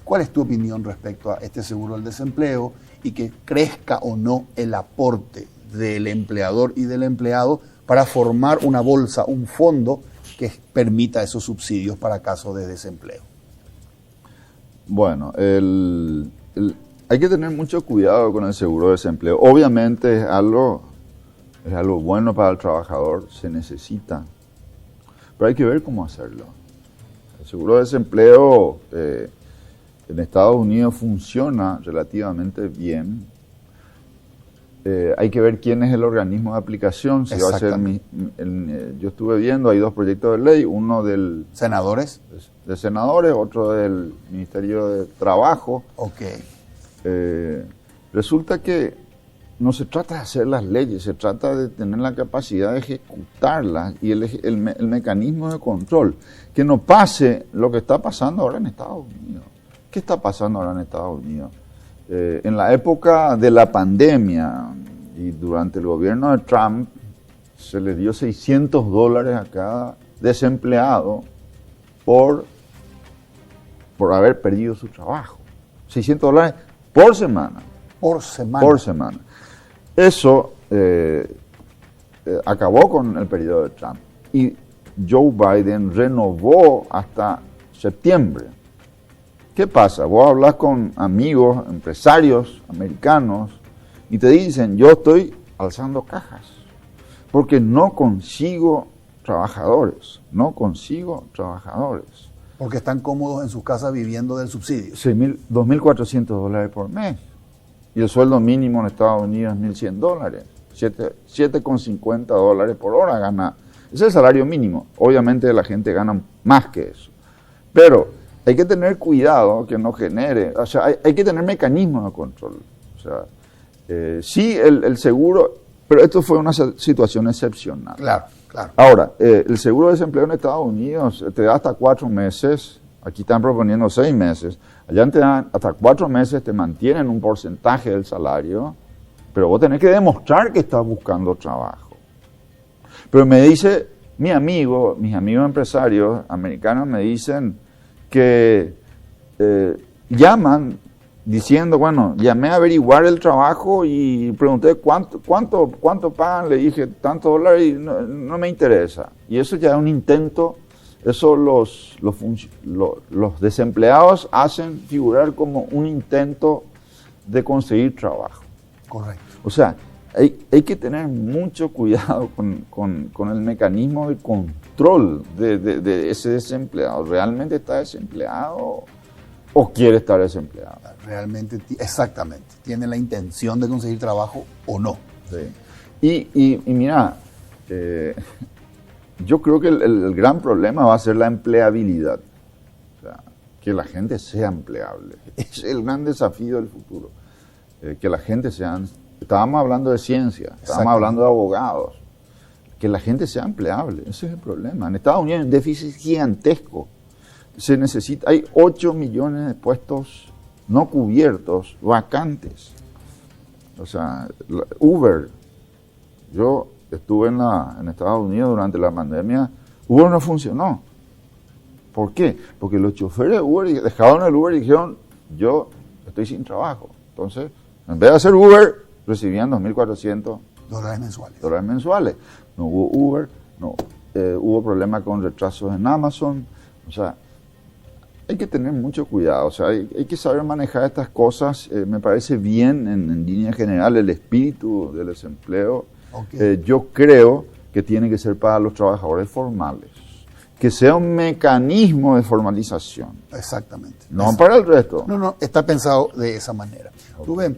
¿Cuál es tu opinión respecto a este seguro del desempleo y que crezca o no el aporte del empleador y del empleado para formar una bolsa, un fondo que permita esos subsidios para casos de desempleo? Bueno, hay que tener mucho cuidado con el seguro de desempleo. Obviamente es algo bueno para el trabajador, se necesita, pero hay que ver cómo hacerlo. El seguro de desempleo en Estados Unidos funciona relativamente bien. Hay que ver quién es el organismo de aplicación. Si va a ser yo estuve viendo, hay 2 proyectos de ley, uno del ¿Senadores? De senadores, otro del Ministerio de Trabajo. Ok. Resulta que no se trata de hacer las leyes, se trata de tener la capacidad de ejecutarlas y el mecanismo de control. Que no pase lo que está pasando ahora en Estados Unidos. ¿Qué está pasando ahora en Estados Unidos? En la época de la pandemia y durante el gobierno de Trump se le dio $600 a cada desempleado por haber perdido su trabajo. $600 por semana. Por semana. Por semana. Eso acabó con el periodo de Trump. Y Joe Biden renovó hasta septiembre. ¿Qué pasa? Vos hablas con amigos, empresarios americanos y te dicen, yo estoy alzando cajas porque no consigo trabajadores. Porque están cómodos en sus casas viviendo del subsidio. $2.400 por mes. Y el sueldo mínimo en Estados Unidos es $1.100. $7,50 por hora gana. Ese es el salario mínimo. Obviamente la gente gana más que eso. Pero hay que tener cuidado que no genere, o sea, hay que tener mecanismos de control. O sea, sí el seguro, pero esto fue una situación excepcional. Claro, claro. Ahora, el seguro de desempleo en Estados Unidos te da hasta 4 meses, aquí están proponiendo 6 meses, allá te dan hasta 4 meses, te mantienen un porcentaje del salario, pero vos tenés que demostrar que estás buscando trabajo. Pero me dice mis amigos empresarios americanos me dicen que llaman diciendo, bueno, llamé a averiguar el trabajo y pregunté cuánto pagan, le dije tantos dólares y no me interesa. Y eso ya es un intento, eso los desempleados hacen figurar como un intento de conseguir trabajo. Correcto. O sea, hay que tener mucho cuidado con el mecanismo de control de ese desempleado. ¿Realmente está desempleado o quiere estar desempleado? Realmente, exactamente. ¿Tiene la intención de conseguir trabajo o no? Sí. Y mira, yo creo que el gran problema va a ser la empleabilidad. O sea, que la gente sea empleable. Es el gran desafío del futuro. Que la gente sea... Estábamos hablando de ciencia, estábamos hablando de abogados. Que la gente sea empleable, ese es el problema. En Estados Unidos hay un déficit gigantesco. Hay 8 millones de puestos no cubiertos, vacantes. O sea, Uber. Yo estuve en Estados Unidos durante la pandemia. Uber no funcionó. ¿Por qué? Porque los choferes de Uber dejaron el Uber y dijeron, yo estoy sin trabajo. Entonces, en vez de hacer Uber, recibían $2.400 mensuales. No hubo Uber, hubo problemas con retrasos en Amazon. O sea, hay que tener mucho cuidado, o sea, hay que saber manejar estas cosas. Me parece bien, en línea general, el espíritu del desempleo. Okay. Yo creo que tiene que ser para los trabajadores formales, que sea un mecanismo de formalización. Exactamente. No para el resto. No, está pensado de esa manera. Okay. Rubén,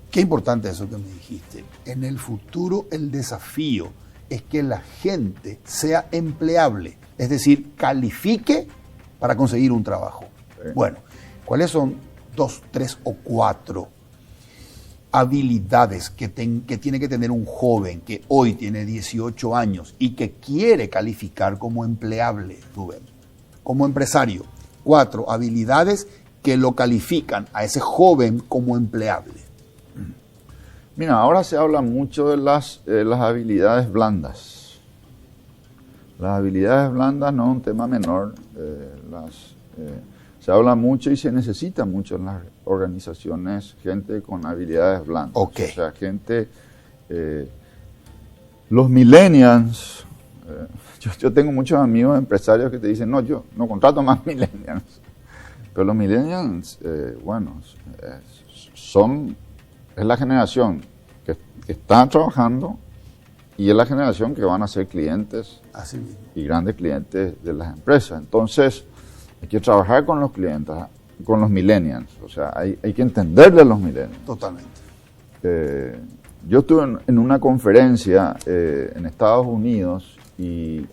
qué importante eso que me dijiste. En el futuro el desafío es que la gente sea empleable, es decir, califique para conseguir un trabajo. Sí. Bueno, ¿cuáles son 2, 3 o 4 habilidades que tiene que tener un joven que hoy tiene 18 años y que quiere calificar como empleable, Rubén, como empresario? 4 habilidades que lo califican a ese joven como empleable. Mira, ahora se habla mucho de las habilidades blandas. Las habilidades blandas no es un tema menor. Se habla mucho y se necesita mucho en las organizaciones gente con habilidades blandas. Okay. O sea, gente... los millennials... yo tengo muchos amigos empresarios que te dicen, no, yo no contrato más millennials. Pero los millennials, es la generación que está trabajando y es la generación que van a ser clientes. Así mismo. Y grandes clientes de las empresas. Entonces, hay que trabajar con los clientes, con los millennials. O sea, hay que entenderle a los millennials. Totalmente. Yo estuve en una conferencia en Estados Unidos de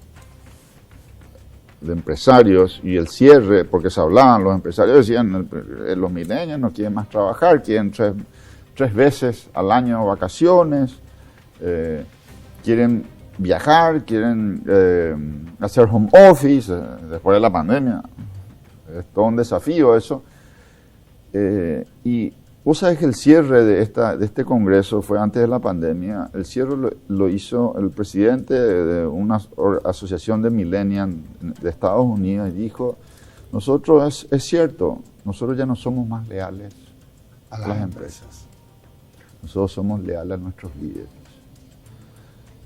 empresarios, y el cierre, porque se hablaban, los empresarios decían, los millennials no quieren más trabajar, quieren tres veces al año vacaciones, quieren viajar, quieren hacer home office después de la pandemia. Es todo un desafío eso. Y vos sabés que el cierre de este congreso fue antes de la pandemia. El cierre lo hizo el presidente de una asociación de millennials de Estados Unidos y dijo, nosotros, es cierto, nosotros ya no somos más leales a las empresas. Nosotros somos leales a nuestros líderes.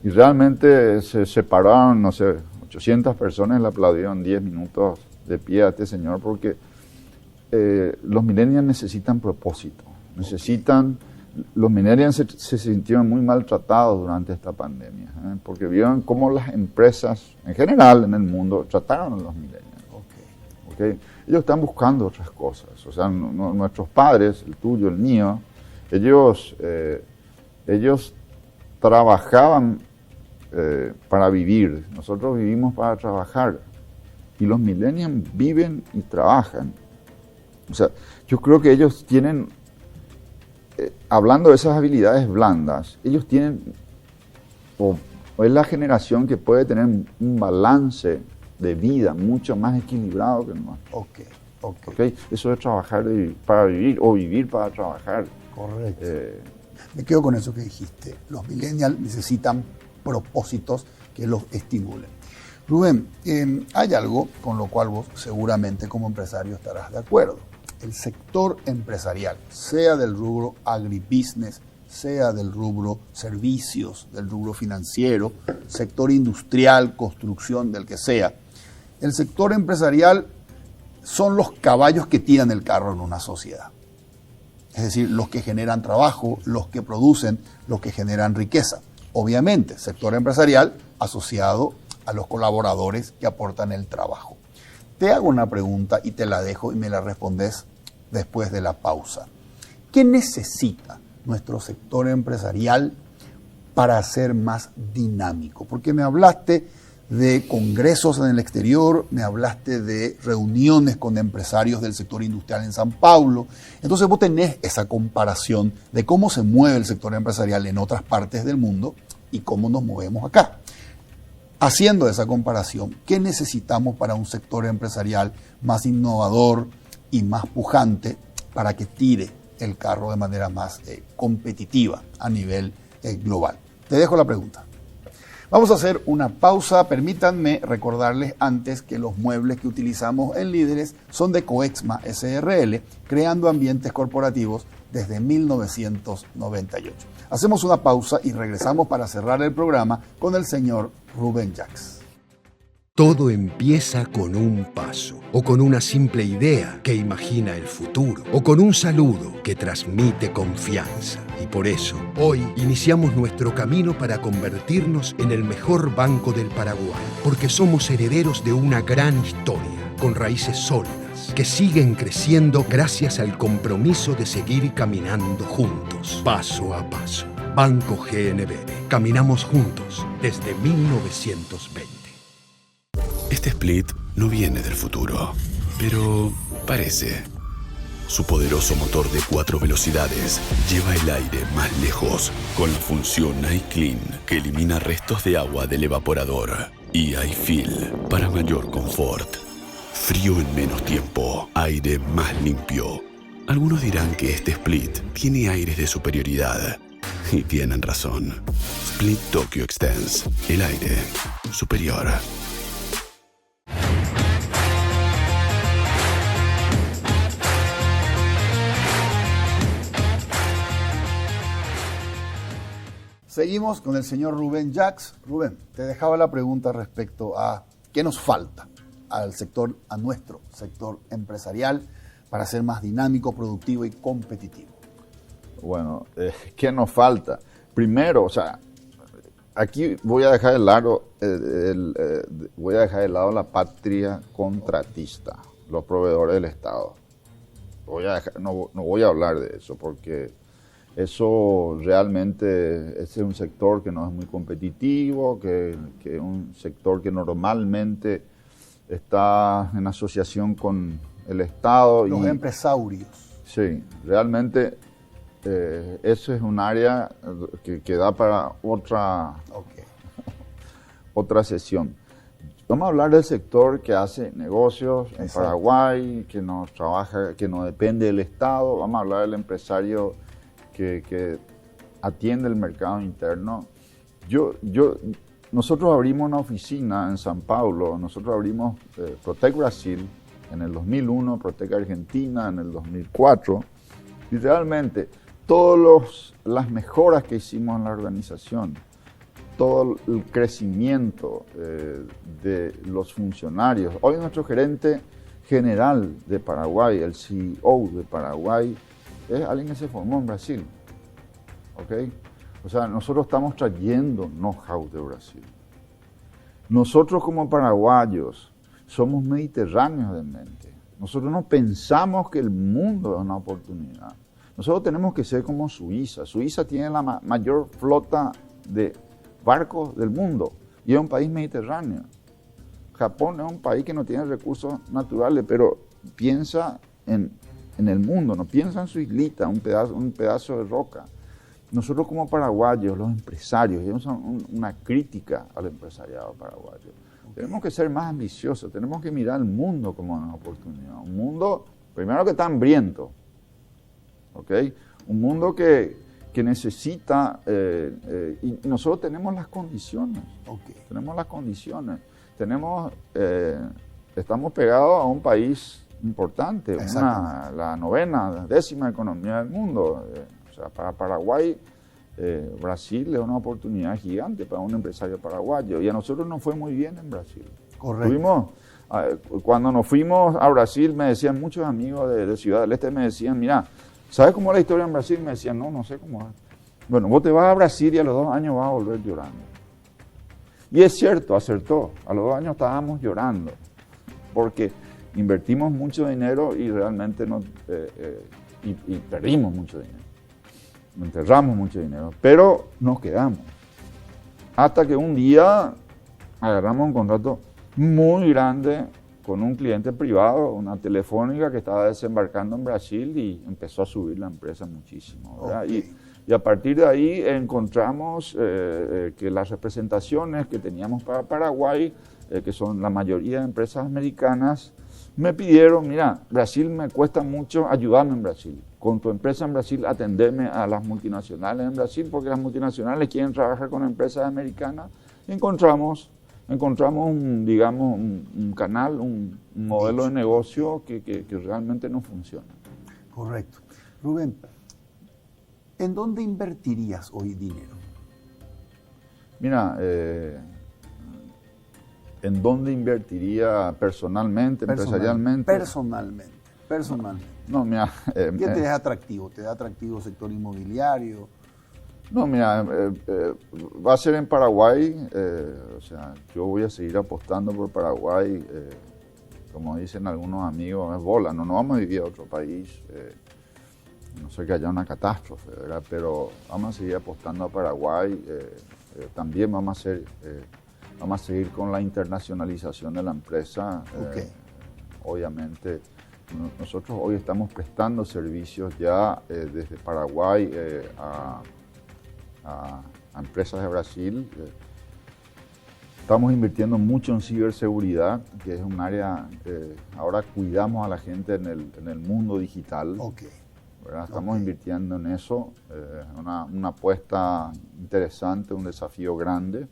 Y realmente se separaron, no sé, 800 personas le aplaudieron 10 minutos de pie a este señor porque los millennials necesitan propósito. Los millennials se sintieron muy maltratados durante esta pandemia, porque vieron cómo las empresas en general en el mundo trataron a los millennials. Okay. Ellos están buscando otras cosas. O sea, nuestros padres, el tuyo, el mío, ellos trabajaban para vivir. Nosotros vivimos para trabajar. Y los millennials viven y trabajan. O sea, yo creo que ellos tienen, hablando de esas habilidades blandas, ellos tienen, o es la generación que puede tener un balance de vida mucho más equilibrado que nosotros. Okay. Eso es trabajar para vivir o vivir para trabajar. Correcto. Me quedo con eso que dijiste. Los millennials necesitan propósitos que los estimulen. Rubén, hay algo con lo cual vos seguramente como empresario estarás de acuerdo. El sector empresarial, sea del rubro agribusiness, sea del rubro servicios, del rubro financiero, sector industrial, construcción, del que sea, el sector empresarial son los caballos que tiran el carro en una sociedad. Es decir, los que generan trabajo, los que producen, los que generan riqueza. Obviamente, sector empresarial asociado a los colaboradores que aportan el trabajo. Te hago una pregunta y te la dejo y me la respondes después de la pausa. ¿Qué necesita nuestro sector empresarial para ser más dinámico? Porque me hablaste de congresos en el exterior, me hablaste de reuniones con empresarios del sector industrial en San Paulo. Entonces vos tenés esa comparación de cómo se mueve el sector empresarial en otras partes del mundo y cómo nos movemos acá. Haciendo esa comparación, ¿qué necesitamos para un sector empresarial más innovador y más pujante para que tire el carro de manera más competitiva a nivel global? Te dejo la pregunta. Vamos a hacer una pausa. Permítanme recordarles antes que los muebles que utilizamos en Líderes son de Coexma SRL, creando ambientes corporativos desde 1998. Hacemos una pausa y regresamos para cerrar el programa con el señor Rubén Jacks. Todo empieza con un paso, o con una simple idea que imagina el futuro, o con un saludo que transmite confianza. Y por eso, hoy iniciamos nuestro camino para convertirnos en el mejor banco del Paraguay, porque somos herederos de una gran historia, con raíces sólidas, que siguen creciendo gracias al compromiso de seguir caminando juntos, paso a paso. Banco GNB. Caminamos juntos desde 1920. Este split no viene del futuro, pero parece. Su poderoso motor de 4 velocidades lleva el aire más lejos con la función iClean, que elimina restos de agua del evaporador, y iFeel para mayor confort. Frío en menos tiempo, aire más limpio. Algunos dirán que este split tiene aires de superioridad, y tienen razón. Split Tokyo Extends, el aire superior. Seguimos con el señor Rubén Jacks. Rubén, te dejaba la pregunta respecto a qué nos falta al sector, a nuestro sector empresarial para ser más dinámico, productivo y competitivo. Bueno, ¿qué nos falta? Primero, o sea, aquí voy a dejar de lado, la patria contratista, los proveedores del Estado. No voy a hablar de eso porque eso realmente es un sector que no es muy competitivo, que es un sector que normalmente está en asociación con el Estado. Los empresarios. Sí, realmente eso es un área que da para otra sesión. Vamos a hablar del sector que hace negocios en Paraguay, que no trabaja, que no depende del Estado. Vamos a hablar del empresario que atiende el mercado interno. Nosotros abrimos una oficina en San Paulo, nosotros abrimos Protec Brasil en el 2001, Protec Argentina en el 2004, y realmente todas las mejoras que hicimos en la organización, todo el crecimiento de los funcionarios. Hoy nuestro gerente general de Paraguay, el CEO de Paraguay, es alguien que se formó en Brasil, ¿ok? O sea, nosotros estamos trayendo know-how de Brasil. Nosotros como paraguayos somos mediterráneos de mente. Nosotros no pensamos que el mundo es una oportunidad. Nosotros tenemos que ser como Suiza. Suiza tiene la mayor flota de barcos del mundo y es un país mediterráneo. Japón es un país que no tiene recursos naturales, pero piensa en el mundo, no piensa en su islita, un pedazo de roca. Nosotros como paraguayos, los empresarios, y es una crítica al empresariado paraguayo, tenemos que ser más ambiciosos, tenemos que mirar al mundo como una oportunidad. Un mundo, primero, que está hambriento, ¿ok? Un mundo que necesita, y nosotros tenemos las condiciones, tenemos las condiciones. Estamos pegados a un país importante, la 9ª, 10ª economía del mundo. O sea, para Paraguay, Brasil es una oportunidad gigante para un empresario paraguayo. Y a nosotros nos fue muy bien en Brasil. Correcto. Cuando nos fuimos a Brasil, me decían muchos amigos de Ciudad del Este, me decían, mira, ¿sabes cómo es la historia en Brasil? Me decían, no sé cómo es. Bueno, vos te vas a Brasil y a los 2 años vas a volver llorando. Y es cierto, acertó. A los 2 años estábamos llorando. Porque invertimos mucho dinero y realmente y perdimos mucho dinero. Enterramos mucho dinero, pero nos quedamos. Hasta que un día agarramos un contrato muy grande con un cliente privado, una telefónica que estaba desembarcando en Brasil y empezó a subir la empresa muchísimo. Y a partir de ahí encontramos que las representaciones que teníamos para Paraguay, que son la mayoría de empresas americanas, me pidieron, mira, Brasil me cuesta mucho, ayúdame en Brasil. Con tu empresa en Brasil, atendeme a las multinacionales en Brasil, porque las multinacionales quieren trabajar con empresas americanas. Encontramos un canal, un modelo de negocio que realmente no funciona. Correcto. Rubén, ¿en dónde invertirías hoy dinero? Mira, ¿En dónde invertiría personalmente, empresarialmente? Personalmente. No, mira... ¿Qué te da atractivo? ¿Te da atractivo el sector inmobiliario? No, mira, va a ser en Paraguay, o sea, yo voy a seguir apostando por Paraguay, como dicen algunos amigos, es bola, no vamos a vivir a otro país, no sé que haya una catástrofe, ¿verdad? Pero vamos a seguir apostando a Paraguay, también vamos a seguir con la internacionalización de la empresa, Okay. Obviamente. Nosotros hoy estamos prestando servicios ya desde Paraguay a empresas de Brasil. Estamos invirtiendo mucho en ciberseguridad, que es un área, ahora cuidamos a la gente en el mundo digital. Okay. ¿Verdad? Estamos invirtiendo en eso, una apuesta interesante, un desafío grande.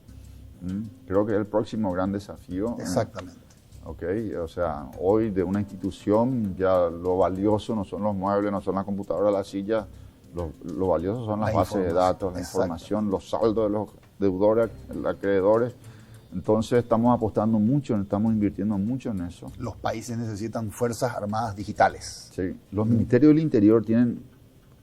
Creo que es el próximo gran desafío. Exactamente. Okay, o sea, hoy de una institución ya lo valioso no son los muebles, no son las computadoras, las sillas, lo valioso son las bases de datos, la información, los saldos de los deudores, los acreedores. Entonces estamos apostando mucho, estamos invirtiendo mucho en eso. Los países necesitan fuerzas armadas digitales. Sí, los ministerios del Interior tienen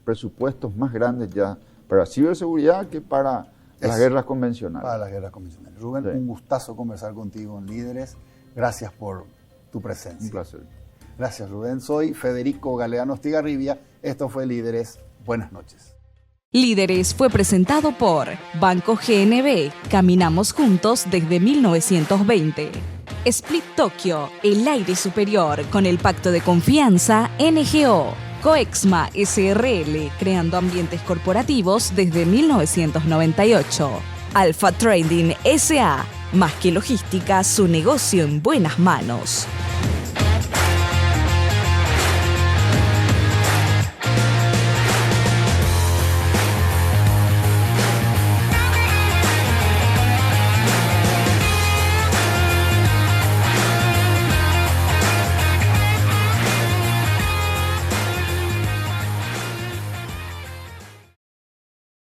presupuestos más grandes ya para ciberseguridad que para las guerras convencionales. Para las guerras convencionales. Rubén, Sí. un gustazo conversar contigo en Líderes. Gracias por tu presencia. Un placer. Gracias, Rubén. Soy Federico Galeano Estigarribia. Esto fue Líderes. Buenas noches. Líderes fue presentado por Banco GNB. Caminamos juntos desde 1920. Split Tokyo, el aire superior con el pacto de confianza NGO. Coexma SRL, creando ambientes corporativos desde 1998. Alpha Trading SA, más que logística, su negocio en buenas manos.